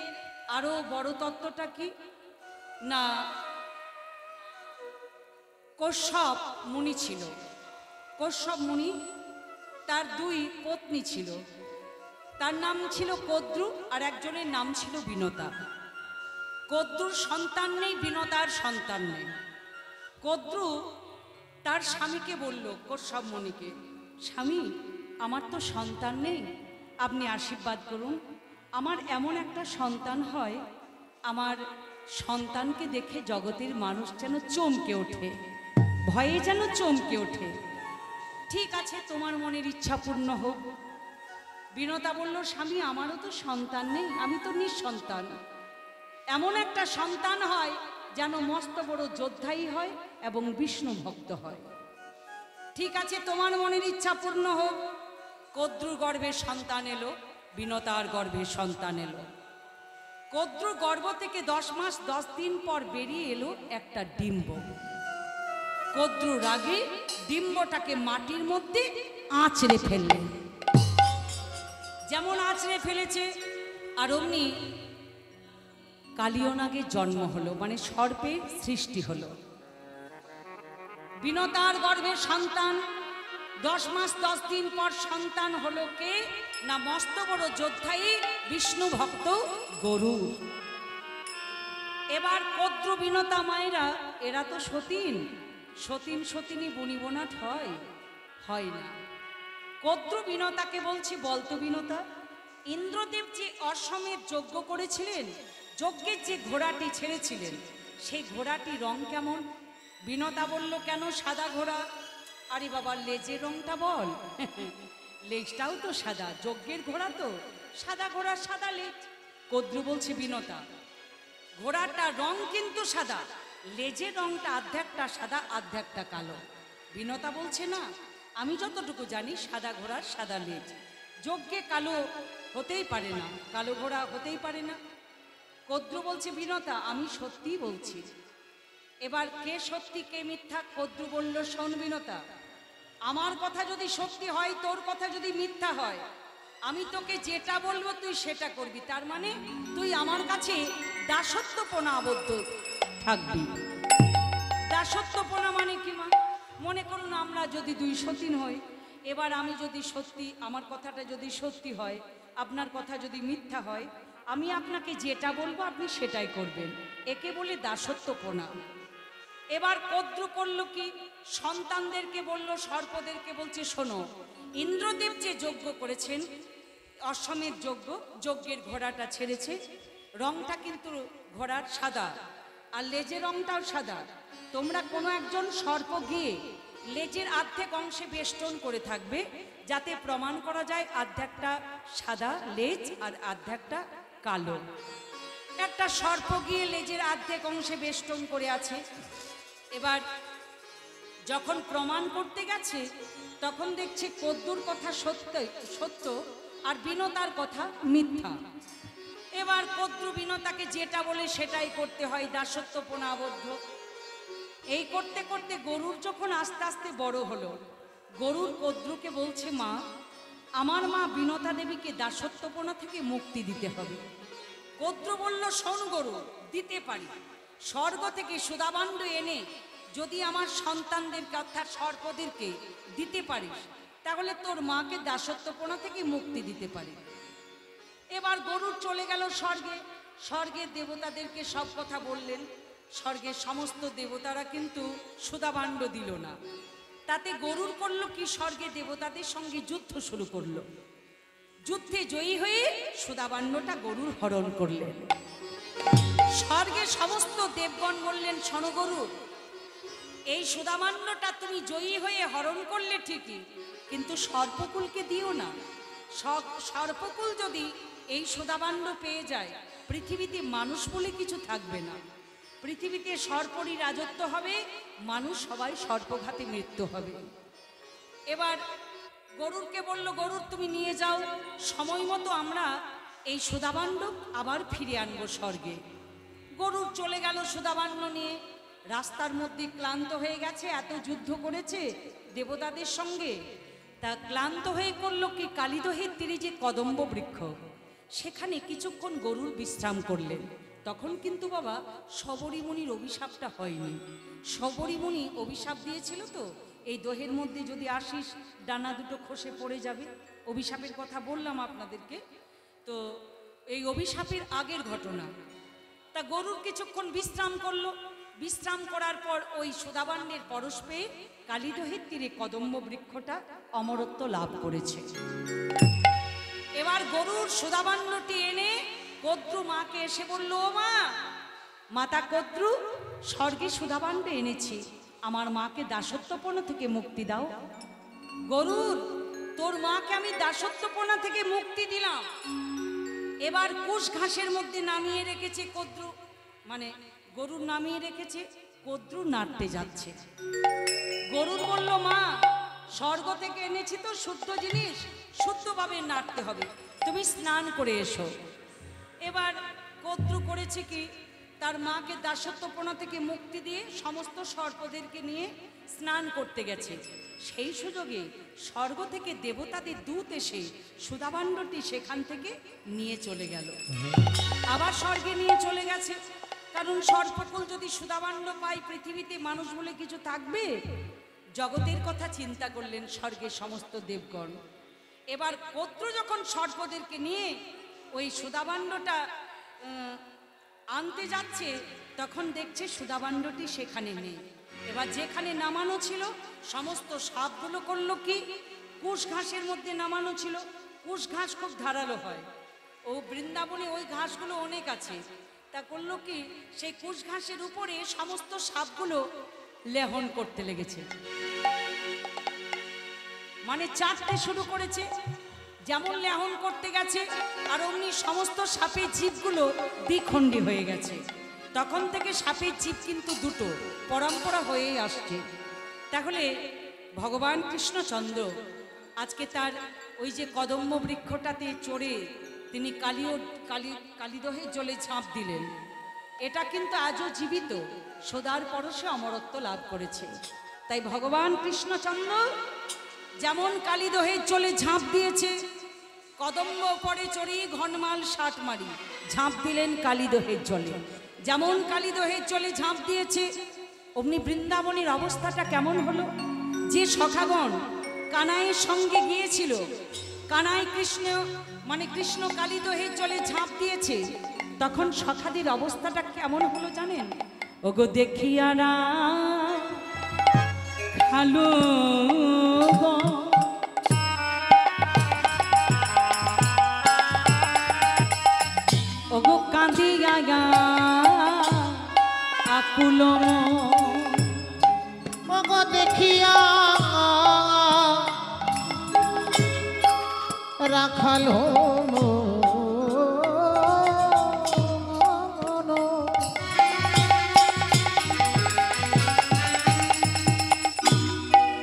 আরো বড় তত্ত্বটা কি না, কশ্যপ মুনি ছিল। কশ্যপ মুনি, তার দুই পত্নী ছিল। তার নাম ছিল কদ্রু আর একজনের নাম ছিল বিনতা। কদ্রুর সন্তান নেই, বিনতার সন্তান নেই। কদ্রু তার স্বামীকে বলল, কশ্যপ মুনিকে, স্বামী আমার তো সন্তান নেই, আপনি আশীর্বাদ করুন, আমার এমন একটা সন্তান হয়, আমার সন্তানকে দেখে জগতের মানুষ যেন চমকে ওঠে, ভয়ে যেন চমকে ওঠে। ঠিক আছে, তোমার মনের ইচ্ছা পূর্ণ হোক। বিনতা বলল, স্বামী আমারও তো সন্তান নেই, আমি তো নিঃসন্তান, এমন একটা সন্তান হয় যেন মস্ত বড় যোদ্ধাই হয় এবং বিষ্ণু ভক্ত হয়। ঠিক আছে, তোমার মনের ইচ্ছা পূর্ণ হোক। কদ্রুর গর্ভে সন্তান এলো, বিনতার গর্ভে সন্তান এলো। কদ্রুর গর্ভ থেকে 10 মাস 10 দিন পর বেরিয়ে এলো একটা ডিম্ব। কদ্রু রাগে ডিম্বটাকে মাটির মধ্যে আঁচড়ে ফেললেন। যেমন আঁচড়ে ফেলেছে, আর অমনি কালিয়নাগের জন্ম হলো, মানে সর্পের সৃষ্টি হলো। বিনতার গর্ভে সন্তান, 10 মাস 10 দিন পর সন্তান হলো কে না, মস্ত বড় যোদ্ধাই বিষ্ণু ভক্ত গরু। এবার কদ্রু বিনতা মায়েরা এরা তো সতীন, সতীন সতিনী বনিবনাট হয়, হয় না। কদ্রু বিনতাকে বলছি, বলতো বিনতা, ইন্দ্রদেব যে অশ্বমেধ যজ্ঞ করেছিলেন, যজ্ঞের যে ঘোড়াটি ছেড়েছিলেন, সেই ঘোড়াটি রং কেমন? বিনতা বলল, কেন সাদা ঘোড়া? আরে বাবা, লেজের রংটা বল। লেজটাও তো সাদা, যজ্ঞের ঘোড়া তো সাদা ঘোড়া, সাদা লেজ। কদ্রু বলছে, বিনতা ঘোড়াটা রং কিন্তু সাদা, লেজের রংটা আর্ধেকটা সাদা আর্ধেকটা কালো। বিনতা বলছে, না, আমি যতটুকু জানি সাদা ঘোড়ার সাদা লেজ, যজ্ঞে কালো হতেই পারে না, কালো ঘোড়া হতেই পারে না। কদ্রু বলছে, বিনতা আমি সত্যিই বলছি। এবার কে সত্যি কে মিথ্যা? কদ্রু বলল, শোন বিনতা, আমার কথা যদি সত্যি হয়, তোর কথা যদি মিথ্যা হয়, আমি তোকে যেটা বলবো তুই সেটা করবি, তার মানে তুই আমার কাছে দাসত্বপনা আবদ্ধ থাকবি। দাসত্বপনা মানে কি? মনে করুন আমরা যদি দুই সতীন হই, এবার আমি যদি সত্যি, আমার কথাটা যদি সত্যি হয়, আপনার কথা যদি মিথ্যা হয়, আমি আপনাকে যেটা বলবো আপনি সেটাই করবেন, একে বলে দাসত্বপনা। এবার কদ্রু করলো কি, সন্তানদেরকে বলল, সর্পদেরকে বলছে, শোনো, ইন্দ্রদেব যে যজ্ঞ করেছেন, অশ্বমেধ যজ্ঞ, যজ্ঞের ঘোড়াটা ছেড়েছে, রংটা কিন্তু ঘোড়ার সাদা, আর লেজের রংটাও সাদা। তোমরা কোনো একজন সর্প গিয়ে লেজের আর্ধেক অংশে বেষ্টন করে থাকবে, যাতে প্রমাণ করা যায় আর্ধেকটা সাদা লেজ আর আর্ধেকটা কালো। একটা সর্প গিয়ে লেজের আর্ধেক অংশে বেষ্টন করে আছে। এবার যখন প্রমাণ করতে গেছে, তখন দেখছে কদ্দুর কথা সত্য আর বিনতার কথা মিথ্যা। এবার কদ্রু বিনতাকে যেটা বলে সেটাই করতে হয়, দাসত্বপনা আবদ্ধ। এই করতে করতে গরুর যখন আস্তে আস্তে বড় হলো, গরুর কদ্রুকে বলছে, মা, আমার মা বিনতা দেবীকে দাসত্বপনা থেকে মুক্তি দিতে হবে। কদ্রু বলল, শোন গরু, দিতে পারি। স্বর্গ থেকে সুদাবান্ড এনে যদি আমার সন্তানদেরকে অর্থাৎ সর্পদেরকে দিতে পারিস, তাহলে তোর মাকে দাসত্বপনা থেকে মুক্তি দিতে পারি। এবার গরুর চলে গেল স্বর্গে, স্বর্গের দেবতাদেরকে সব কথা বললেন। স্বর্গের সমস্ত দেবতারা কিন্তু সুদাবান্ড দিল না। তাতে গরুর করলো কি, স্বর্গে দেবতাদের সঙ্গে যুদ্ধ শুরু করলো। যুদ্ধে জয়ী হয়ে সুদাবান্নটা গরুর হরণ করলেন। স্বর্গে সমস্ত দেবগণ বললেন, শোনো গরু, এই সুদামান্যটা তুমি জয়ী হয়ে হরণ করলে ঠিকই, কিন্তু সর্পকুলকে দিও না। সর্পকুল যদি এই সুদামান্য পেয়ে যায়, পৃথিবীতে মানুষ বলে কিছু থাকবে না। পৃথিবীতে সর্পরই রাজত্ব হবে, মানুষ সবাই সর্পঘাতে মৃত্যু হবে। এবার গরুরকে বলল, গরুর তুমি নিয়ে যাও, সময় মতো আমরা এই সুদামান্য আবার ফিরে আনবো স্বর্গে। গরুর চলে গেল সুদামান্য নিয়ে। রাস্তার মধ্যে ক্লান্ত হয়ে গেছে, এত যুদ্ধ করেছে দেবতাদের সঙ্গে। তা ক্লান্ত হয়ে করলো কি, কালিদহের তীরে যে কদম্ব বৃক্ষ, সেখানে কিছুক্ষণ গরুর বিশ্রাম করলেন। তখন কিন্তু বাবা শবরীমুনির অভিশাপটা হয়নি। শবরীমুনি অভিশাপ দিয়েছিল তো, এই দোহের মধ্যে যদি আসিস ডানা দুটো খসে পড়ে যাবে। অভিশাপের কথা বললাম আপনাদেরকে, তো এই অভিশাপের আগের ঘটনা। তা গরুর কিছুক্ষণ বিশ্রাম করলো। বিশ্রাম করার পর ওই সুদাবান্নের পরশ পেয়ে কালিদহের তীরে কদম্ব বৃক্ষটা অমরত্ব লাভ করেছে। এবার গরুর সুদাবান্নটি এনে কদ্রু মাকে এসে বলল, ও মা, মাতা কদ্রু, স্বর্গে সুদাবান্ন এনেছি, আমার মাকে দাসত্বপনা থেকে মুক্তি দাও। গরুর, তোর মাকে আমি দাসত্বপনা থেকে মুক্তি দিলাম। এবার কুশ ঘাসের মধ্যে নামিয়ে রেখেছে কদ্রু, মানে গরুর নামিয়ে রেখেছে, কদ্রু নাড়তে যাচ্ছে। গরুর বলল, মা, স্বর্গ থেকে এনেছি তো শুদ্ধ জিনিস, শুদ্ধভাবে নাড়তে হবে, তুমি স্নান করে এসো। এবার কদ্রু করেছে কি, তার মাকে দাসত্বপনা থেকে মুক্তি দিয়ে সমস্ত সর্পদেরকে নিয়ে স্নান করতে গেছে। সেই সুযোগে স্বর্গ থেকে দেবতাদের দূত এসে সুদাবান্নটি সেখান থেকে নিয়ে চলে গেল। আবার স্বর্গে নিয়ে চলে গেছে, কারণ সর্পকুল যদি সুদাবান্ন পায়, পৃথিবীতে মানুষ বলে কিছু থাকবে। জগতের কথা চিন্তা করলেন স্বর্গের সমস্ত দেবগণ। এবার কদ্রু যখন সর্পদেরকে নিয়ে ওই সুদাবান্নটা আনতে যাচ্ছে, তখন দেখছে সুদাবান্নটি সেখানে নেই। এবার যেখানে নামানো ছিল সমস্ত সাপগুলো করলো কি, কুশ ঘাসের মধ্যে নামানো ছিল। কুশ ঘাস খুব ধারালো হয়, ও বৃন্দাবনে ওই ঘাসগুলো অনেক আছে। তা করলো কি, সেই কুশ ঘাসের উপরে সমস্ত সাপগুলো লেহন করতে লেগেছে, মানে চাটতে শুরু করেছে। যেমন লেহন করতে গেছে, আর অমনি সমস্ত সাপের জীবগুলো দ্বিখণ্ডী হয়ে গেছে। তখন থেকে সাপের জীব কিন্তু দুটো, পরম্পরা হয়েই আসছে। তাহলে ভগবান কৃষ্ণচন্দ্র আজকে তার ওই যে কদম্ব বৃক্ষটাতে চড়ে তিনি কালিদহের জলে ঝাঁপ দিলেন, এটা কিন্তু আজও জীবিত, সদার পরশে অমরত্ব লাভ করেছে। তাই ভগবান কৃষ্ণচন্দ্র যেমন কালিদহের জলে ঝাঁপ দিয়েছে, কদম্ব পরে চড়িয়ে ঘনমাল 60 মারি ঝাঁপ দিলেন কালিদহের জলে। যেমন কালিদহের জলে ঝাঁপ দিয়েছে, অমনি বৃন্দাবনের অবস্থাটা কেমন হলো। যে সখাগণ কানাইয়ের সঙ্গে গিয়েছিল, কানাই কৃষ্ণ মানে কৃষ্ণ কালিদহের জলে ঝাঁপ দিয়েছে, তখন সখাদের অবস্থাটা কেমন হলো জানেন? ওগো দেখিয়া না খালো ওগো কাঁদিয়া আকুল ওগো দেখিয়া রাখালো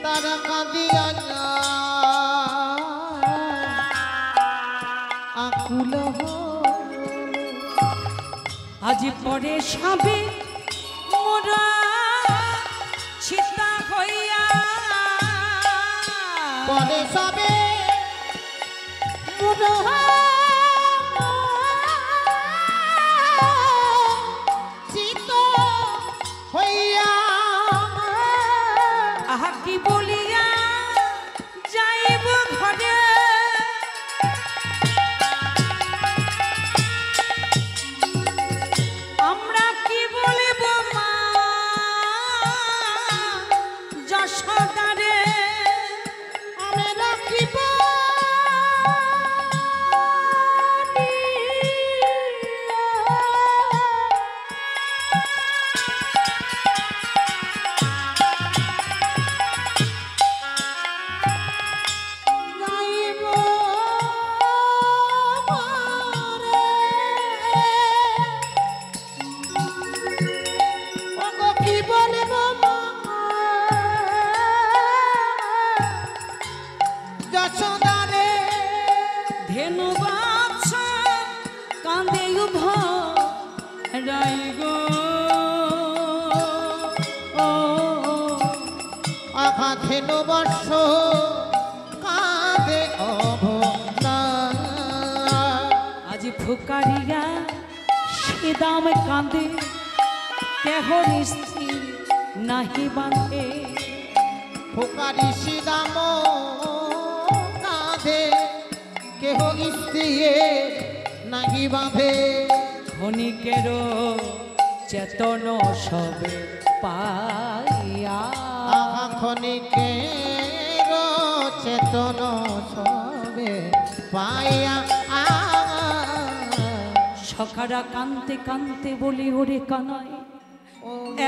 তারা কাঁদিয়া আকুল আজ পরে সবে মোরা চিতা হইয়া, পরে সবে চিত হইয়া আহা কি বলিয়া যাইব ঘরে, আমরা কি বলিব মা যশোদারে, ধেনু বাছা কাঁদে রাই গো ও আঘা ধেনু বর্ষ কাঁদে অভনা আজ ফুকারিয়া সে দাম কাঁদে কেহর স্ত্রী নাহি বাঁধে ফোকারি সিদাম কাঁধে কেহ স্ত্রীয়ে নাহি বাঁধে ক্ষণিকের চেতন সবে পাইয়া আহা ক্ষণিকের চেতন সবে পাইয়া সখারা কানতে কানতে বলি ওরে কানাই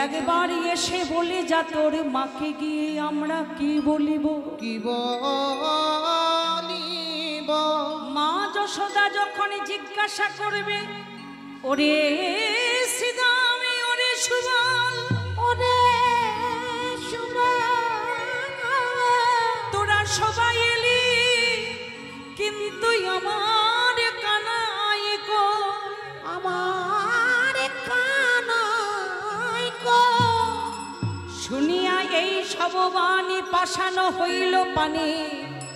একবার এসে বলে যা তোর মাকে গিয়ে আমরা কি বলিব কি বলিব মা যশোদা যখন জিজ্ঞাসা করবে ওরে শ্রীদামে ওরে সুবল ওরে তোরা সবাই এলি কিন্তু আমার কানাই কো আমার কানাই গো শুনিয়া এই সব বাণী পাশানো হইল পানে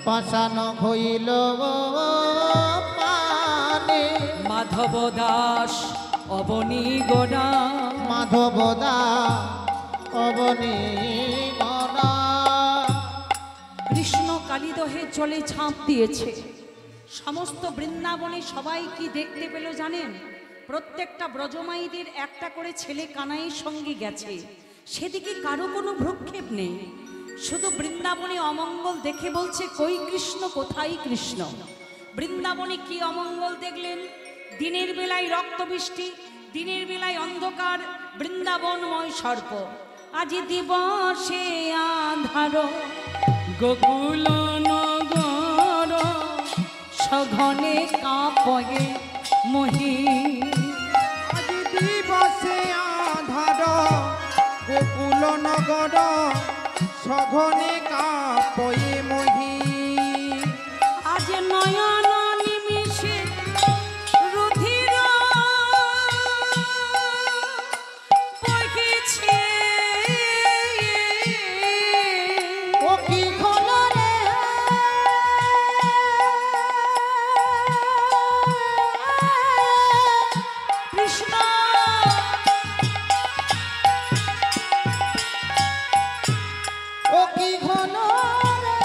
পাশানো হইল পানে মাধব দাস অবনী গোড়া মাধবদা অবনী মনা কৃষ্ণ কালিদহে জলে ঝাঁপ দিয়েছে সমস্ত বৃন্দাবনে সবাই কি দেখতে পেল জানেন প্রত্যেকটা ব্রজমাইদের একটা করে ছেলে কানাইয়ের সঙ্গে গেছে সেদিকে কারো কোনো ভ্রুক্ষেপ নেই শুধু বৃন্দাবনে অমঙ্গল দেখে বলছে কই কৃষ্ণ কোথায় কৃষ্ণ বৃন্দাবনে কি অমঙ্গল দেখলেন দিনের বেলায় রক্তবৃষ্টি দিনের বেলায় অন্ধকার বৃন্দাবনময় সর্প আজি দিবসে আধার গোকুল নগর সঘনে কাঁপয়ে মহি আজি দিবসে আধার গোকুল নগর সঘনে কাপয়ে মহি আজ নয়ন নিমিষে রুধির বহিছে ও কি হলো রে কৃষ্ণ ও কি হলো রে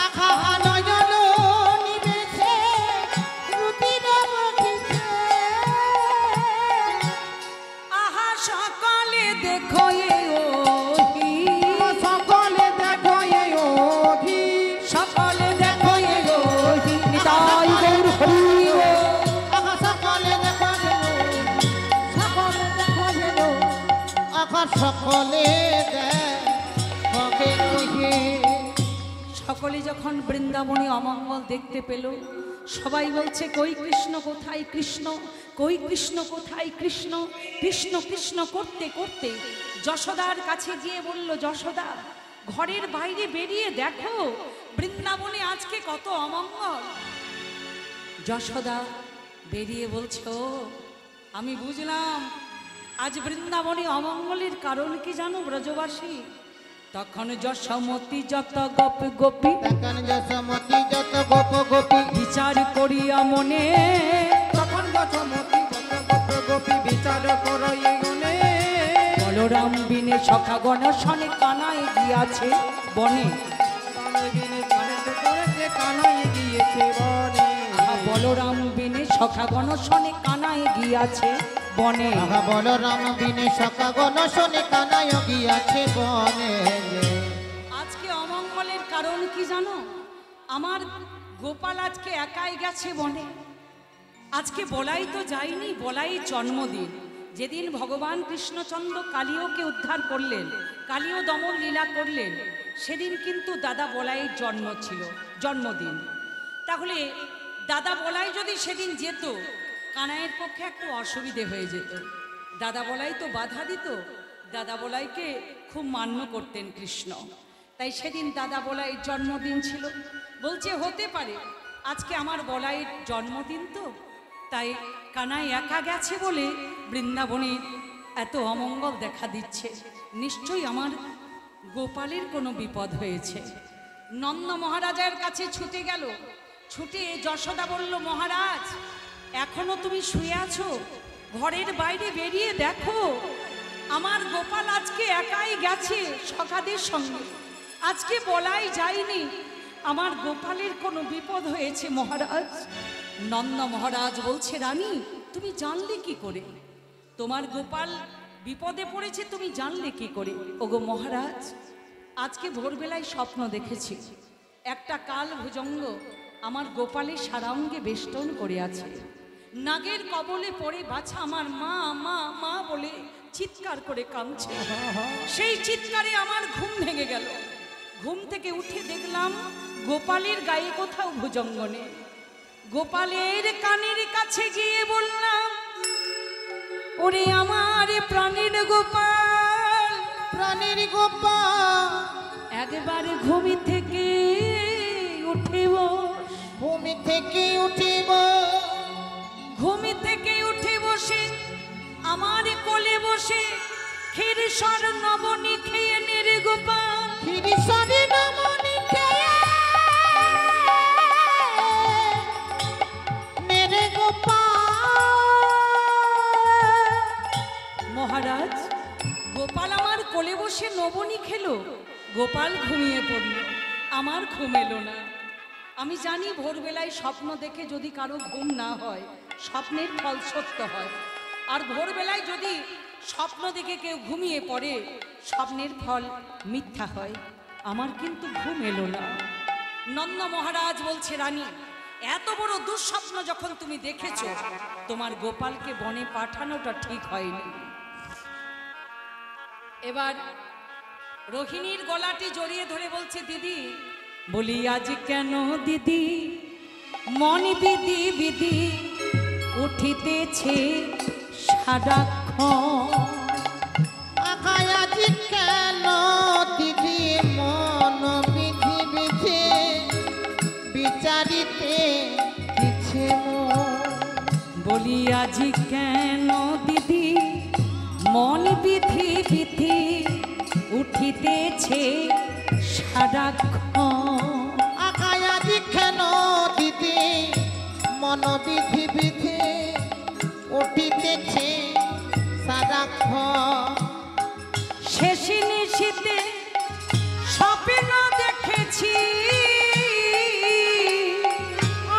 আখা নয়ন নিবেছে রুটির বখিছে আহা সকালে দেখো এ ওহি সকলে দেখো এই অধি সকালে দেখো এ ওহি নিতাই গৌর হরি ও আখা সকলে দেখো সকলে দেখো যেন আখা সকলে দেখবে কহে সকলে যখন বৃন্দাবনে অমঙ্গল দেখতে পেল সবাই বলছে কই কৃষ্ণ কোথায় কৃষ্ণ কই কৃষ্ণ কোথায় কৃষ্ণ কৃষ্ণ কৃষ্ণ করতে করতে যশোদার কাছে গিয়ে বলল যশোদা ঘরের বাইরে বেরিয়ে দেখো বৃন্দাবনে আজকে কত অমঙ্গল যশোদা বেরিয়ে বলছে ও আমি বুঝলাম আজ বৃন্দাবনে অমঙ্গলের কারণ কি জানো ব্রজবাসী তখন যশোমতি যত গোপ গোপী তখন যশোমতি যত গোপ গোপী বিচার করিয়া মনে তখন যশোমতি যত গোপ গোপী বিচার করো এই গনে বলরাম বিনে সখা গণশনে কানায় গিয়াছে বনে কানাইবিনে কানেতে করেছে কানাই গিয়েছে বনে বলরাম বিনে সখা গণশনে কানায় গিয়াছে বনে আহা বলরাম বিনে সখা গণ শোনে কানায় গিয়াছে বনে আজকে অমঙ্গলের কারণ কি জানো আমার গোপাল আজকে একাই গেছে বনে আজকে বলাই তো যায়নি বলাই জন্মদিন যেদিন ভগবান কৃষ্ণচন্দ্র কালিয়কে উদ্ধার করলেন কালিয় দমন লীলা করলেন সেদিন কিন্তু দাদা বলাইয়ের জন্ম ছিল জন্মদিন তাহলে দাদা বলাই যদি সেদিন যেত কানাইয়ের পক্ষে একটু অসুবিধে হয়ে যেত। দাদা বলাই তো বাধা দিত, দাদা বলাইকে খুব মান্য করতেন কৃষ্ণ। তাই সেদিন দাদা বলাইয়ের জন্মদিন ছিল, বলছে হতে পারে আজকে আমার বলাইয়ের জন্মদিন, তো তাই কানাই একা গেছে বলে বৃন্দাবনের এত অমঙ্গল দেখা দিচ্ছে, নিশ্চয়ই আমার গোপালের কোনো বিপদ হয়েছে। নন্দ মহারাজের কাছে ছুটে গেল, ছুটে যশোদা বলল, মহারাজ এখনো তুমি শুয়ে আছো? ঘরের বাইরে বেরিয়ে দেখো, আমার গোপাল আজকে একাই গেছে সখাদের সঙ্গে, আজকে বলাই যায়নি, আমার গোপালের কোনো বিপদ হয়েছে মহারাজ। নন্দ মহারাজ বলছে, রানী তুমি জানলে কি করে? তোমার গোপাল বিপদে পড়েছে তুমি জানলে কি করে? ওগো মহারাজ, আজকে ভোরবেলায় স্বপ্ন দেখেছি, একটা কাল ভুজঙ্গ আমার গোপালের সারাঙ্গে বেষ্টন করে আছে, নাগের কবলে পড়ে বাছা আমার মা মা মা বলে চিৎকার করে কাঁদছে। সেই চিৎকারে আমার ঘুম ভেঙে গেল। ঘুম থেকে উঠে দেখলাম গোপালের গায়ে কোথাও ভুজঙ্গ নেই। গোপালের কানের কাছে গিয়ে বললাম, ওরে আমার প্রাণের গোপাল, প্রাণের গোপাল, একবার ঘুমি থেকে উঠে বস, ভূমি থেকে উঠিব, ঘুমি থেকে উঠে বসে আমার কোলে বসে ক্ষীর নবনী খেয়ে নে রে গোপাল। ফিরিসারি নমনি খেয়ে মেরে গোপাল। মহারাজ, গোপাল আমার কোলে বসে নবনী খেলো, গোপাল ঘুমিয়ে পড়ল, আমার ঘুম এলো না। আমি জানি ভোরবেলায় স্বপ্ন দেখে যদি কারো ঘুম না হয় স্বপ্নের ফল সত্য হয়, আর ভোরবেলায় যদি স্বপ্ন দেখে কেউ ঘুমিয়ে পড়ে স্বপ্নের ফল মিথ্যা হয়। আমার কিন্তু ঘুম এলো না। নন্দ মহারাজ বলছে, রানী এত বড় দুঃস্বপ্ন যখন তুমি দেখেছো, তোমার গোপালকে বনে পাঠানোটা ঠিক হয়নি। এবার রোহিণীর গলাটি জড়িয়ে ধরে বলছে, দিদি বলি আজ কেন দিদি মন বিধি বিধি উঠিতেছে সারাক্ষণ। আকায়াজি কেন দিদি মন বিধি বিধি বিচারিতে কিছু বলি আজি কেন দিদি মন বিধি বিধি উঠিতেছে সারাক্ষণ। আকায়াজি কেন দিদি মন বিধি বিধি উঠিতেছে সারাক্ষণ। শেষে নিশীতে স্বপ্ন দেখেছি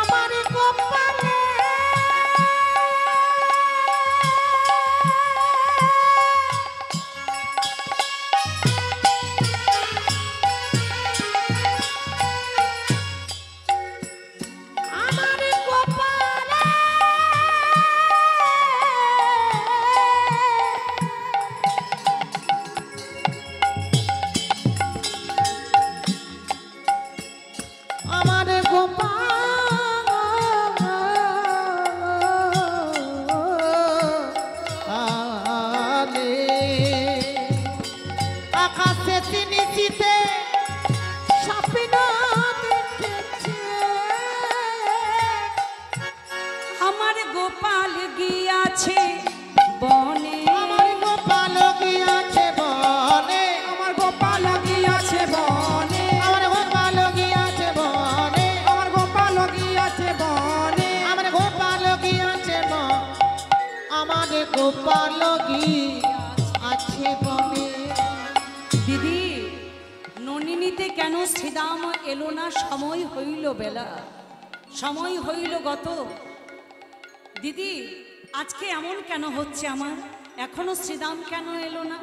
আমার গোপালে আমার গোপালে আমার গোপালে আকাশে চিনিতে স্বপ্ন দেখেছে। আমার গোপাল গিয়াছে বনে, আমার গোপাল গিয়াছে বনে, আমার গোপাল গিয়াছে বনে, আমার গোপাল গিয়াছে বনে, আমার গোপাল গিয়াছে বনে, আমার গোপাল গিয়াছে বনে, আমার গোপাল গিয়াছে বনে। দিদি ননিনীতে কেন শ্রীদাম এলো না? সময় হইল বেলা, সময় হইল গত। দিদি আজকে এমন কেন হচ্ছে আমার, এখনো শ্রীদাম কেন এলো না?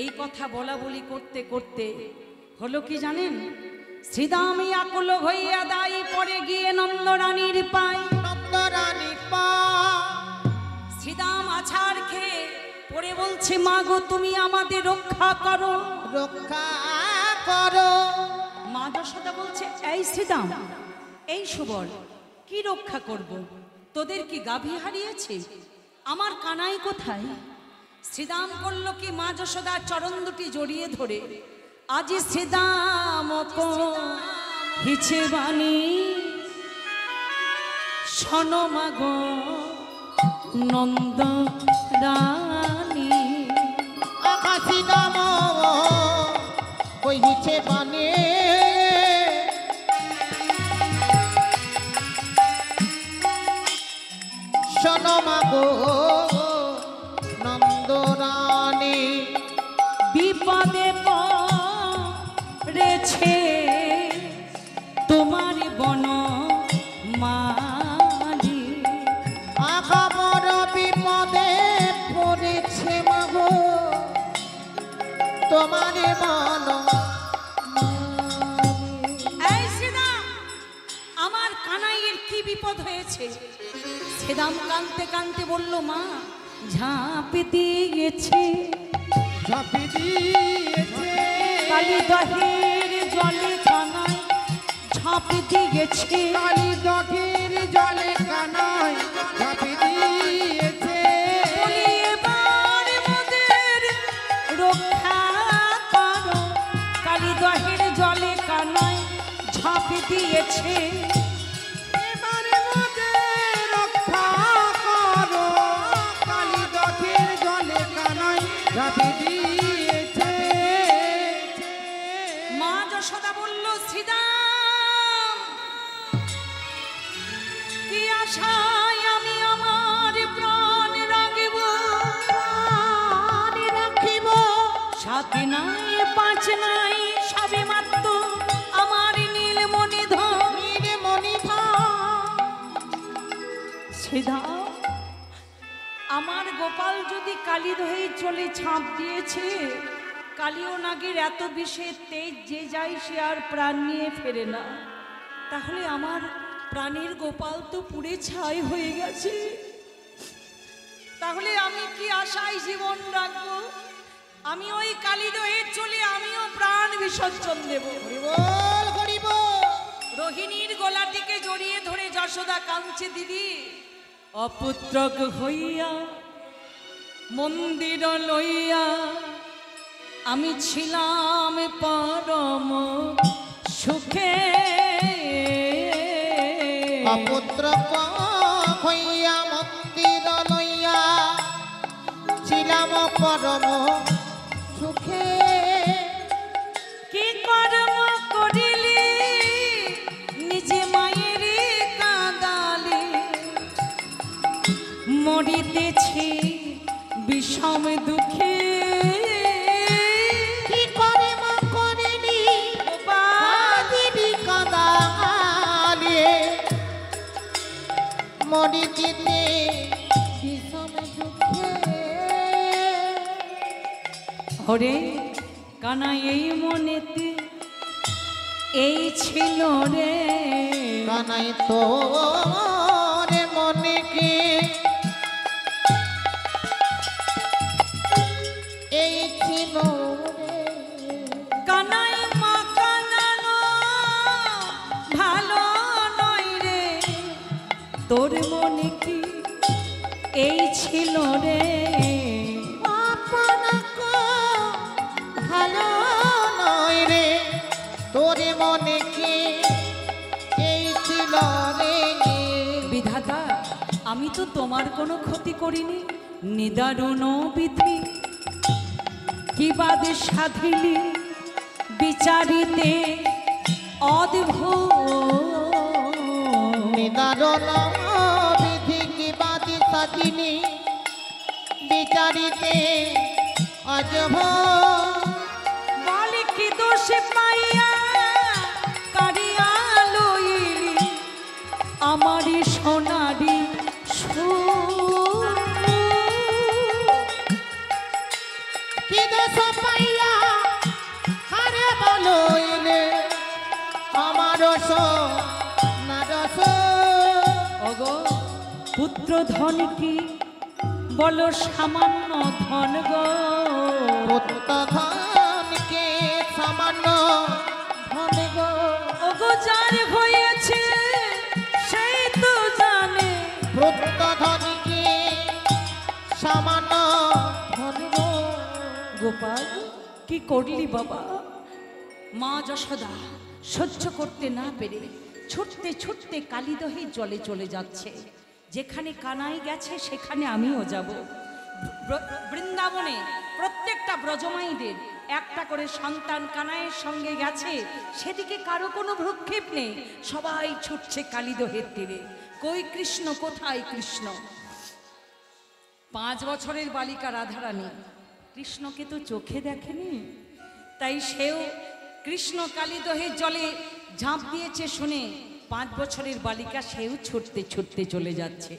এই কথা বলা বলি করতে করতে হলো কি জানেন, শ্রীদামই আকুল হইয়া দায়ী পড়ে গিয়ে নন্দরানীর পায়। নন্দরানী পা শ্রীদাম আছাড় খেয়ে পড়ে বলছে, মা গো তুমি আমাদের রক্ষা করো, রক্ষা করো। মা যশোদা বলছে, এই শ্রীদাম, এই সুবল কি রক্ষা করব? তোদের কি গাভী হারিয়েছে? আমার কানাই কোথায়? শ্রীদাম করল কি মা যশোদার চরণ দুটি জড়িয়ে ধরে, আজি শ্রীদাম হিছে বাণী শনমাগ নন্দ রানী। আকাশী নাম কইছে বানে শোনমাগো নন্দরানী। বিপদে পড়েছে তোমার বন মালি। আখাবর বিপদে পড়েছে মাগো তোমার মন। এই শ্রীদাম, আমার কানাইয়ের কি বিপদ হয়েছে? শ্রীদাম কাঁদতে কাঁদতে বলল, মা ঝাঁপ দিয়েছে ঝাঁপি দিয়েছে কালী দহের জলে কানাই ঝাঁপ দিয়েছে। কালী দখের জলে কানাই ঝাঁপি দিয়েছে। বলি এবার মোদের রক্ষা করো, কালী দহের জলে কানাই ঝাঁপ দিয়েছে। এবারে মোদের রক্ষা করো, কালী দখের জলে কানাই ঝাঁপি দিয়েছে। মা যশোদা বলল, শ্রীদাম কি আশায় আমি আমার প্রাণ রাখিব, সাথে নাই পাঁচ নাই সবে মাত্র আমার নীলমণি ধন। শ্রীদাম, আমার গোপাল যদি কালী দহে চলে ঝাঁপ দিয়েছে, কালীয় নাগের এত বিষের তেজ যে যায় সে আর প্রাণ নিয়ে ফেরে না, তাহলে আমার প্রাণের গোপাল তো পুড়ে ছাই হয়ে গেছে। তাহলে আমি কি আশায় জীবন রাখবো? আমি ওই কালী দহে চলে আমিও প্রাণ বিসর্জন দেব। হরিবল হরিবল। রোহিণীর গলার দিকে জড়িয়ে ধরে যশোদা কাঁদছে, দিদি অপুত্রক হইয়া মন্দির লইয়া আমি ছিলাম পরম সুখে। অপুত্র হইয়া মন্দির লইয়া ছিলাম পরম সুখে। কি কর্ম করিলি নিজে মায়ের কাঁদালি, মরিতেছি বিষম দুঃখে। কি কর্ম করিনি বাদিবি কাঁদালি, মরিতে বিষম দুঃখে। হরে কানা এই মনেতে এই ছিল রে, কানাই তো রে মনে কি এই ছিল রে। কানাই মা কানানো ভালো নয় রে, তোর মনে কি এই ছিল রে। আপনাকে ভালো নয় রে, তোর মনে কি এই ছিল রে। বিধাতা, আমি তো তোমার কোনো ক্ষতি করিনি, নিদারুণ বিধি কি বাদে সাধিলি বিচারিতে অদ্ভুত। নিদারণ বিধি কি বাদি সাজিনি বিচারিতে অজভ। বলে কি দোষে পাইয়া কারিয়া লইলি আমারি সোনারি সুর। কি দোষ পাইয়া হারে বলইলে আমার নারস। ওগো পুত্র ধন কি বলো সামান্য ধন গো, পুত্র ধনকে সামান্য ধন গো। ওগো যার হয়েছে সেই তো জানে গোপাল, কি করলি বাবা? মা যশোদা সহ্য করতে না পেরে ছুটতে ছুটতে কালিদহে জলে চলে যাচ্ছে। যেখানে কানাই গেছে সেখানে আমিও যাব। বৃন্দাবনে প্রত্যেকটা ব্রজমাইদের একটা করে সন্তান কানাইয়ের সঙ্গে গেছে, সেদিকে কারো কোনো ভ্রুক্ষেপ নেই, সবাই ছুটছে কালিদহের তীরে। কই কৃষ্ণ, কোথায় কৃষ্ণ? 5 বছরের বালিকা রাধারানী কৃষ্ণকে তো চোখে দেখেনি, তাই সেও কৃষ্ণ কালিদহের জলে ঝাঁপ দিয়েছে শুনে 5 বছরের বালিকা সেও ছুটতে ছুটতে চলে যাচ্ছে।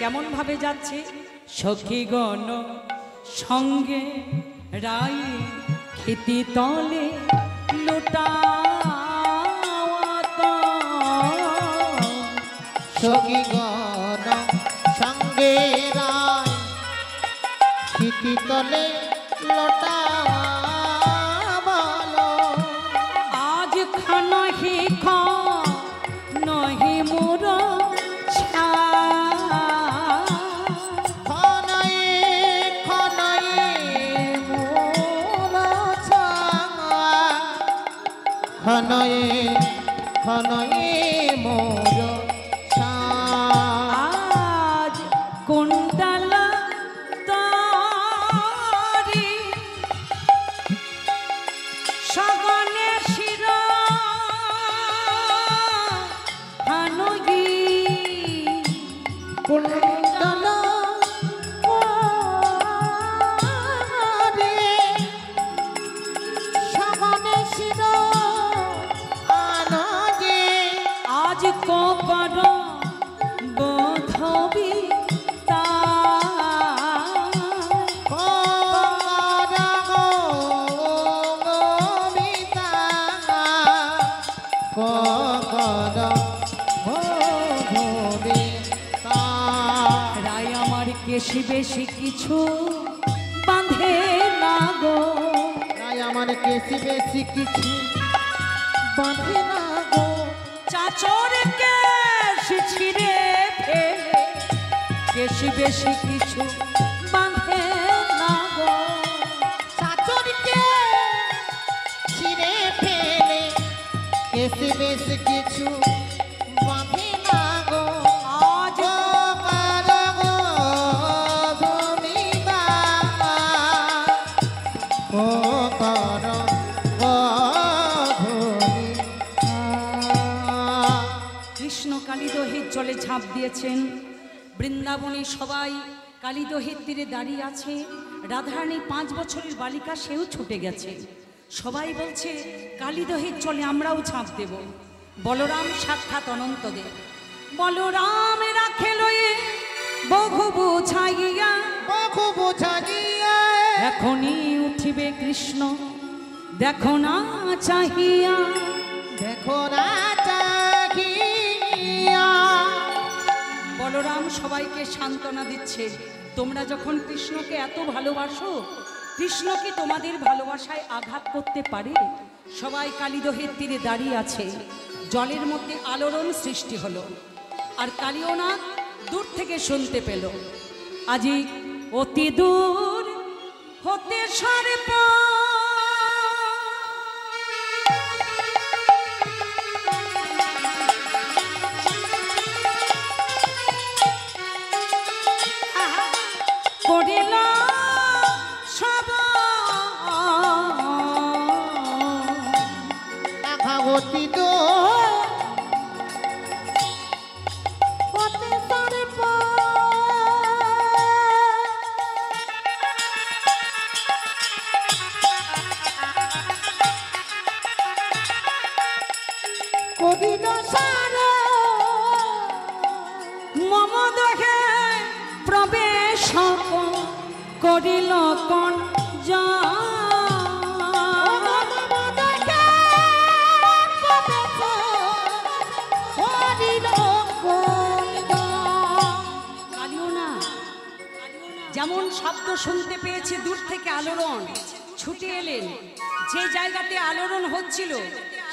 কেমন ভাবে যাচ্ছে? সখীগণ সঙ্গে রাই খেতি তলে লোটাওয়াত, সখীগণ সঙ্গে রায় ক্ষিতি তলে লটা বলো। আজ খানহি নহি মোর খনয়ে খনয়ে মোর ছায়া, খনয়ে খনয়ে মোর ছায়া। আজ কুণ্ডলা তারি সগনে শির হানগি কুণ্ডল রে সগনে শির আনগে। আজ কপর বোধবি তা রায় আমার কেশি বেশি কিছু বাঁধে না গো, আমার কেসি বেশি কিছু বাঁধে না গো। চাচর কেশি ছিঁড়ে ফেলে কেশি বেশি কিছু বাঁধে না গো। চাচরকে ছিঁড়ে ফেলে কেসি বেশি কিছু বাঁধে না গো। আজ কৃষ্ণ কালিদহের জলে ঝাঁপ দিয়েছেন। বৃন্দাবনে সবাই কালিদহের তীরে দাঁড়িয়ে আছে। রাধারানী 5 বছরের বালিকা, সেও ছুটে গেছে। সবাই বলছে কালিদহের জলে আমরাও ঝাঁপ দেব। বলরাম সাক্ষাৎ অনন্তদেব। বলরাম রাখে লয়ে বহু বুঝাইয়া, বহু বোঝা গিয়া এখনই উঠিবে কৃষ্ণ দেখো না চাহিয়া। দেখো না চাহিয়া। বলরাম সবাইকে সান্ত্বনা দিচ্ছে, তোমরা যখন কৃষ্ণকে এত ভালোবাসো, কৃষ্ণ কি তোমাদের ভালোবাসায় আঘাত করতে পারে? সবাই কালিদহের তীরে দাঁড়িয়ে আছে। জলের মধ্যে আলোড়ন সৃষ্টি হলো, আর কালিয়নাথ দূর থেকে শুনতে পেল, আজি অতি দূর হতে সর্প করিল সব ভাগবতী তো করিল সার মম দেহে প্রবেশ করিল কোন যা যেমন শব্দ শুনতে পেয়েছে দূর থেকে আলোড়ন, ছুটে এলেন। যে জায়গাতে আলোড়ন হচ্ছিল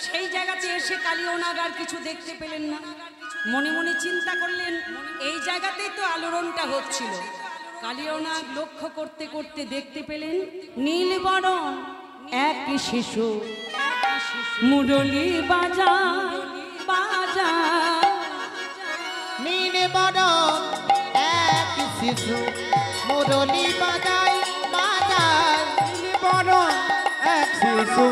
সেই জায়গাতে এসে কালিয়নাগ আর কিছু দেখতে পেলেন না। মনে মনে চিন্তা করলেন, এই জায়গাতেই তো আলোড়নটা হচ্ছিল, কালিয়নাগ লক্ষ্য করতে করতে দেখতে পেলেন নীলবরণ এক শিশু মুরলি বাজা বাজা। নীল বরণ এক শিশু মুরলি বাজায় বাজায়। বরণ এক শিশু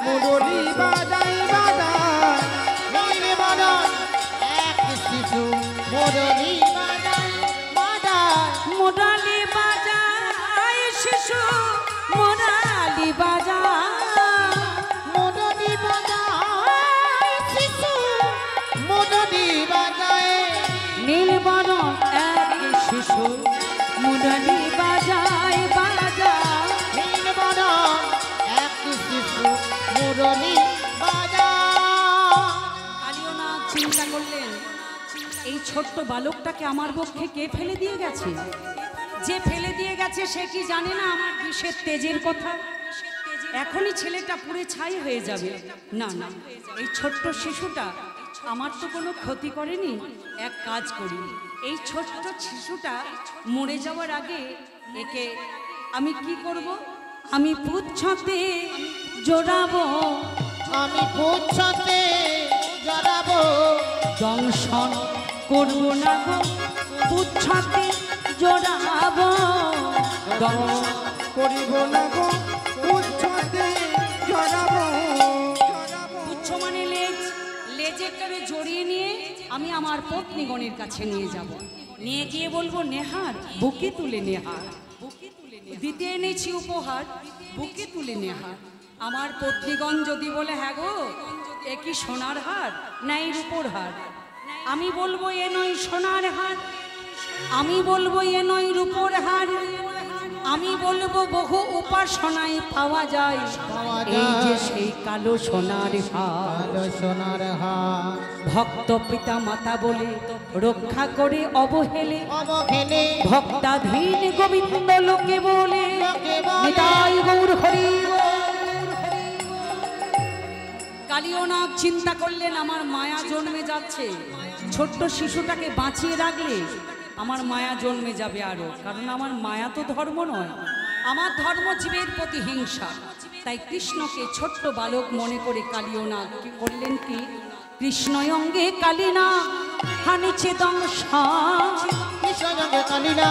মুরলি বাজাই বাজায়। নীল বরণ এক শিশু মুরলি বাজায় বাজায়। মুরালি বাজায় শিশু মুরালি বাজা। মুরলি বাজায় শিশু মুরলি বাজায়। নীলবরণ এক শিশু মুরালি বাজায় বাজা। নীল বরণ এক শিশু মুরলি বাজায়। কালিয়নাগ চিন্তা করলেন এই ছোট্ট বালকটাকে আমার পক্ষে কে ফেলে দিয়ে গেছে? যে ফেলে দিয়ে গেছে সে কি জানে না আমার বিষের তেজের কথা? এখনই ছেলেটা পুড়ে ছাই হয়ে যাবে। না না, এই ছোট্ট শিশুটা আমার তো কোনো ক্ষতি করেনি। এক কাজ করি, এই ছোট্ট শিশুটা মরে যাওয়ার আগে একে আমি কি করব? আমি পুচ্ছতে জড়াবো, আমি পুচ্ছতে জড়াবো। দংশন করব না গো, পুচ্ছতে জড়াবো। দংশন করিব না গো উচ্ছতে জড়াবো। পুচ্ছ মানে লেজ, লেজের করে জড়িয়ে নিয়ে আমি আমার পত্নীগণের কাছে নিয়ে যাব। নিয়ে গিয়ে বলবো নেহার বুকে তুলে নেহার, দিতে এনেছি উপহার বুকে তুলে নেহার। আমার পত্নীগণ যদি বলে হ্যাঁ গো এ কি সোনার হার না এই রূপোর হার, আমি বলবো এ নয় সোনার হার, আমি বলবো এ নয় রূপোর হার, আমি বলবো বহু উপাসনায় পাওয়া যায় এই যে সেই কালো সোনার হার। কালো সোনার হার ভক্ত পিতা মাতা বলে রক্ষা করে অবহেলে, অবহেলে ভক্তাধীন গোবিন্দ লোকে বলে লোকে বলে। নিতাই গৌর হরি বল। কালিয়নাগ চিন্তা করলেন আমার মায়া জন্মে যাচ্ছে, ছোট্ট শিশুটাকে বাঁচিয়ে রাখলে আমার মায়া জন্মে যাবে আরো। কারণ আমার মায়া তো ধর্ম নয়, আমার ধর্ম জীবের প্রতি হিংসা। তাই কৃষ্ণকে ছোট্ট বালক মনে করে কালিয়নাগ কি করলেন কি কৃষ্ণ অঙ্গে কালিনা হানিছে দংশা। কৃষ্ণ অঙ্গে কালিনা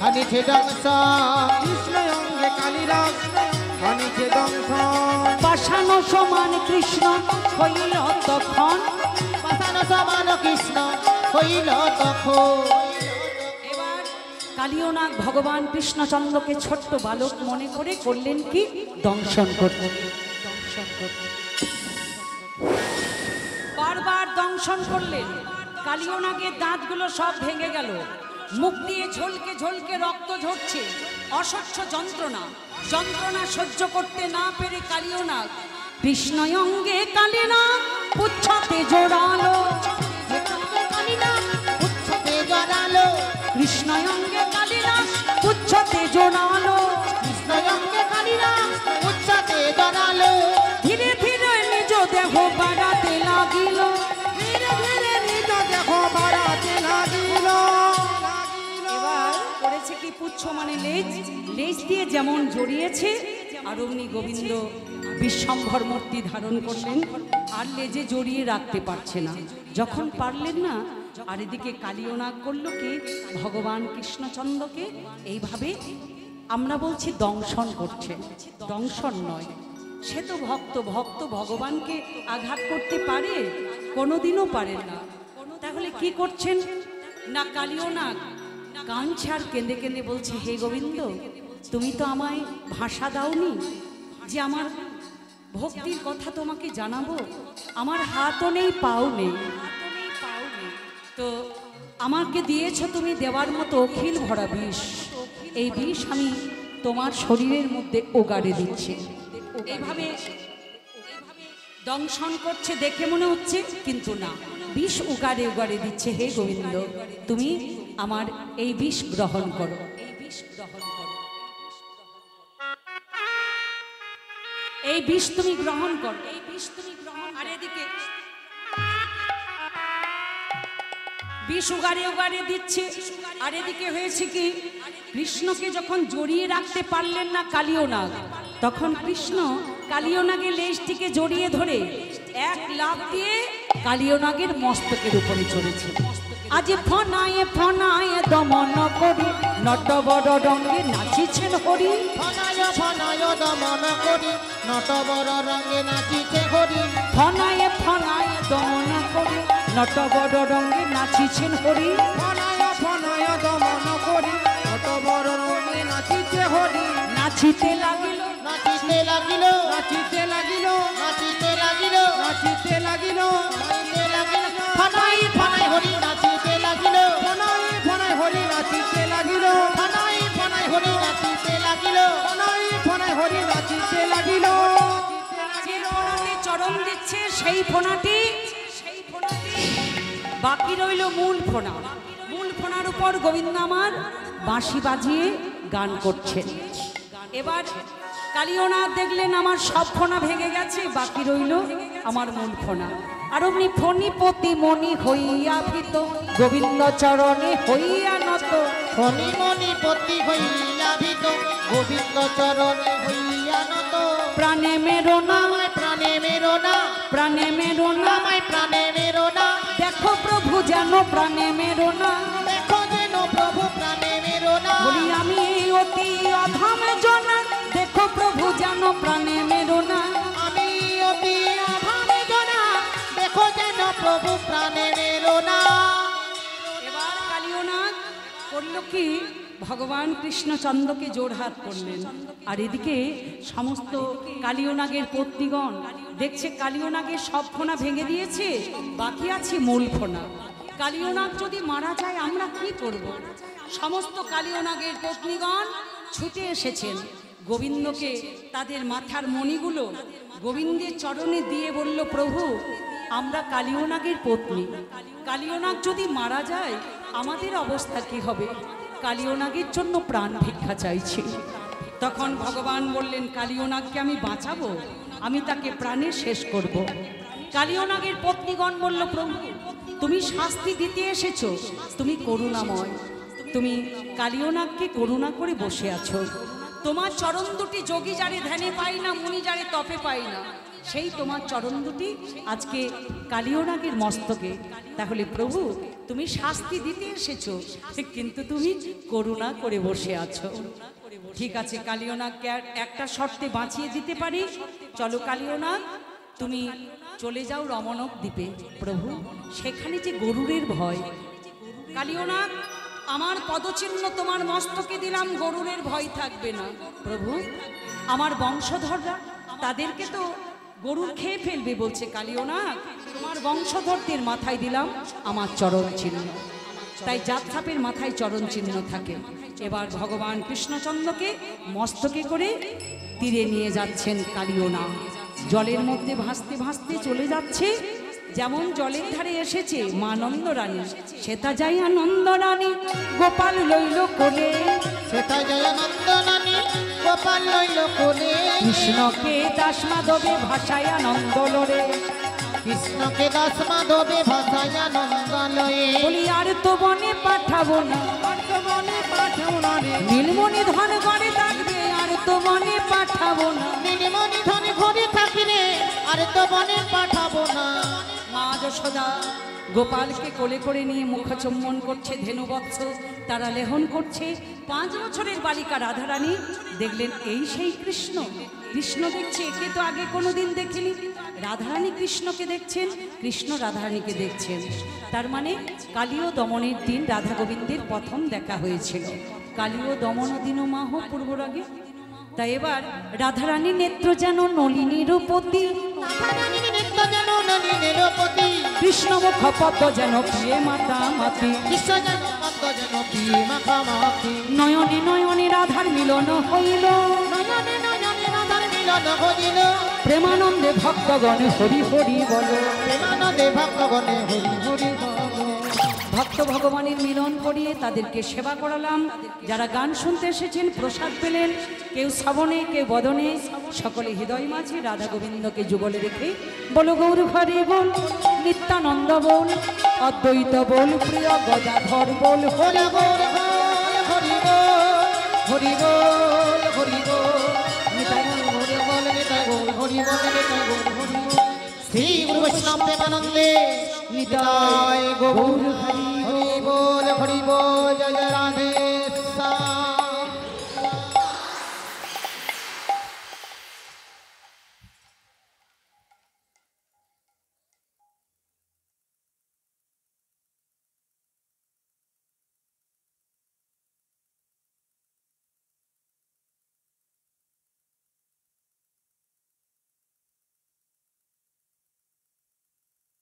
হানিছে দংশা। কৃষ্ণ অঙ্গে কালিরাজ হানিছে দংশন। পাষাণ সমান কৃষ্ণ হইল তখন। পাষাণ সমান কৃষ্ণ হইল তখন। এবার কালিয়নাগ ভগবান কৃষ্ণচন্দ্রকে ছোট্ট বালক মনে করে করলেন কি দংশন করতে। বারবার দংশন করলেন, কালিয়নাগের দাঁতগুলো সব ভেঙে গেল, মুখ দিয়ে ঝলকে ঝলকে রক্ত ঝরছে, অসহ্য যন্ত্রণা। যন্ত্রণা সহ্য করতে না পেরে কালিয়নাগ কৃষ্ণ অঙ্গে কালিনাগ পুচ্ছতে জোড়ালো। উচ্ছতে জড়ালো। কৃষ্ণ অঙ্গে কালিনাগ পুচ্ছতে জোড়ালো। কৃষ্ণ অঙ্গে কালিনা উচ্ছতে জড়ালো। ধীরে ধীরে নিজ দেহ বাড়াতে লাগিল। ধীরে ধীরে নিজ দেহ বাড়াতে লাগিল। এবার করেছে কি পুচ্ছ মানে লেজ, লেজ দিয়ে যেমন জড়িয়েছে আর অমনি গোবিন্দ বিশ্বম্ভর মূর্তি ধারণ করলেন আর লেজে জড়িয়ে রাখতে পারছে না। যখন পারলেন না আর এদিকে কালিয়নাগ করলো কি ভগবান কৃষ্ণচন্দ্রকে এইভাবে আমরা বলছি দংশন করছে, দংশন নয়। সে তো ভক্ত, ভক্ত ভগবানকে আঘাত করতে পারে? কোনোদিনও পারেন না। তাহলে কি করছেন না কালিয়নাগ কাঁদছে আর কেঁদে কেঁদে বলছে হে গোবিন্দ তুমি তো আমায় ভাষা দাওনি যে আমার ভক্তির কথা তোমাকে জানাবো। আমার হাতও নেই পাও নেই, তো আমাকে দিয়েছো তুমি দেওয়ার মতো অখিল ভরা বিষ। এই বিষ আমি তোমার শরীরের মধ্যে ওগাড়ে দিচ্ছি। এইভাবে দংশন করছে দেখে মনে হচ্ছে, কিন্তু না, বিষ উগারে উগারে দিচ্ছে। হে গোবিন্দ তুমি আমার এই বিষ গ্রহণ করো, এই বিষ গ্রহণ করো, এই বিষ তুমি গ্রহণ করো, এই বিষ তুমি গ্রহণ। আর এদিকে বিষ উগারে উগারে দিচ্ছে। আর এদিকে হয়েছে কি, কৃষ্ণকে যখন জড়িয়ে রাখতে পারলেন না কালীয় নাগ, তখন কৃষ্ণ কালীয় নাগের লেজটিকে জড়িয়ে ধরে এক লাফ দিয়ে কালীয় নাগের মস্তকের উপরে চড়েছে। আজ ফনায়ে ফনায়ে দমন করি নটবর রঙে নাচিছেন হরি। ফনায় ফনায় দমন করি নটবর রঙে নাচিছে হরি। ফনায়ে ফনায়ে দমন করি নটবর রঙে নাচিছেন হরি। ফনায় ফনায় দমন করি কত বড় রঙে নাচিতে হরি। নাচিতে লাগিল নাচিতে লাগিল নাচিতে লাগিল নাচিতে লাগিল নাচিতে লাগিল নাচিতে লাগিল। ফনাই ফনাই হরি নাচিতে লাগিল। ফনাই ফনাই হরি নাচিতে লাগিল। ফনাই ফনাই হরি নাচিতে লাগিল। ফনাই ফনাই হরি নাচিতে লাগিল। যে ফোনাতে চরণ দিচ্ছে সেই ফোনাটি বাকি রইল মূল ফোনা। মূল ফোনার উপর গোবিন্দ আমার বাঁশি বাজিয়ে গান করছেন। এবার কালীয়নাথ দেখলেন আমার সব ফোনা ভেঙে গেছে, বাকি রইল আমার মূল ফোনা। আর অমনি ফণিপতি মণি হইয়া ভীত গোবিন্দ চরণে হইয়া নত। ফণি মণি পতি হইয়া ভীত গোবিন্দ চরণে হইয়া নত। প্রাণে মেরো না আমায় প্রাণে মেরো না প্রাণে মেরো না আমায় প্রাণে মেরো না। দেখো প্রভু যেন প্রাণে মেরো না। দেখো যেন প্রভু প্রাণে মেরো না। বলি আমি অতি অধম জনা দেখো প্রভু যেন প্রাণে মেরো না। আমি অতি অভাবে জনা দেখো যেন প্রভু প্রাণে মেরো না। এবার কালীয়নাথ করল কি, ভগবান কৃষ্ণচন্দ্রকে জোড়হাত করলেন। আর এদিকে সমস্ত কালীয়নাগের পত্নীগণ দেখছে কালীয়নাগের সব ফোনা ভেঙে দিয়েছে, বাকি আছে মূল ফোনা। কালীয়নাগ যদি মারা যায় আমরা কি করব? সমস্ত কালীয়নাগের পত্নীগণ ছুটে এসেছেন গোবিন্দকে, তাদের মাথার মণিগুলো গোবিন্দের চরণে দিয়ে বলল, প্রভু আমরা কালীয়নাগের পত্নী, কালীয়নাগ যদি মারা যায় আমাদের অবস্থা কি হবে? কালীয়নাগের জন্য প্রাণ ভিক্ষা চাইছি। তখন ভগবান বললেন, কালীয়নাগকে আমি বাঁচাবো, আমি তাকে প্রাণে শেষ করব। কালীয়নাগের পত্নীগণ বলল, প্রভু তুমি শাস্তি দিতে এসেছো, তুমি করুণাময়, তুমি কালীয়নাগকে করুণা করে বসে আছো। তোমার চরণ দুটি যোগী যারে ধ্যানে পাই না, মুনি যারে তপে পাই না, সেই তোমার চরণ দুটি আজকে কালীয়নাগের মস্তকে। তাহলে প্রভু তুমি শাস্তি দিতে এসেছো, কিন্তু তুমি করুণা করে বসে আছো। ঠিক আছে, কালীয়নাগকে একটা শর্তে বাঁচিয়ে দিতে পারি। চলো কালীয়নাগ, তুমি চলে যাও রমণক দ্বীপে। প্রভু সেখানে যে গরুরের ভয়, কালীয়নাগ আমার পদচিহ্ন তোমার মস্তকে দিলাম, গরুরের ভয় থাকবে না। প্রভু আমার বংশধররা, তাদেরকে তো গরুর খেয়ে ফেলবে বলছে কালীয়নাগ, তোমার বংশধরদের মাথায় দিলাম আমার চরণ চিহ্ন। তাই জাতসাপের মাথায় চরণ চিহ্ন থাকে। এবার ভগবান কৃষ্ণচন্দ্রকে মস্তকে করে তীরে নিয়ে যাচ্ছেন কালীয়নাগ। জলের মধ্যে ভাসতে ভাসতে চলে যাচ্ছে। যেমন জলের ধারে এসেছে মা নন্দ রানী, সেটা যাই আনন্দ রানী গোপাল লইল কোলে। সেটা জয় নন্দনানী গোপাল লইল কোলে। কৃষ্ণকে দাস মাধবে ভাষায় আনন্দ লরে। কৃষ্ণকে দাস মাধবে ভাষায় আনন্দ লয়ে। বলি আর তো বনে পাঠাবো না, বর্তমানে পাঠাও না রে। নীলমণি ধন ঘরে থাকবে, আর তো বনে পাঠাবো না। নীলমণি ধনে ঘরে থাকি রে, আর তো বনে পাঠাবো না। মা যশোদা গোপালকে কোলে করে নিয়ে মুখচুম্বন করছে, ধেনুবৎস তারা লেহন করছে। 5 বছরের বালিকা রাধারানী দেখলেন এই সেই কৃষ্ণ। কৃষ্ণ দেখছে, একে তো আগে কোনোদিন দেখিনি। রাধারানী কৃষ্ণকে দেখছেন, কৃষ্ণ রাধারানীকে দেখছেন। তার মানে কালীয় দমনের দিন রাধা গোবিন্দের প্রথম দেখা হয়েছিল। কালীয় দমন দিন মাহ পূর্বরাগে। তাই এবার রাধারানীর নেত্র যেন নলিনীর পতি, রাধারানীর নেত্র যেন নলিনীর পতি। কৃষ্ণ মুখ পদ্ম যেন প্রিয়ে মাতামাতি। কৃষ্ণ যেন পদ্ম যেন প্রিয়ে মাখামাখি। নয়নে নয়নে রাধার মিলন হইল, নয়নে নয়নে রাধার মিলন হইল। প্রেমানন্দে ভক্তগণে হরি হরি বল। প্রেমানন্দে ভক্তগণে হরি হরি বল। ভক্ত ভগবানের মিলন করিয়ে তাদেরকে সেবা করালাম। যারা গান শুনতে এসেছেন প্রসাদ পেলেন, কেউ শ্রবণে কেউ বদনে, সকলে হৃদয় মাঝে রাধা গোবিন্দকে যুগলে রেখে বলো গৌর হরি বল, নিত্যানন্দ বল, অদ্বৈত বল, প্রিয় গদাধর বল, হরি বল, হরি বল, হরি বল, হরি বল, নিতাই হরি বল, নিতাই বল, হরি বল, নিতাই বল, হরি বল। শ্রী গুরু বৈষ্ণব প্রেমানন্দে নিতাই গৌর হরি।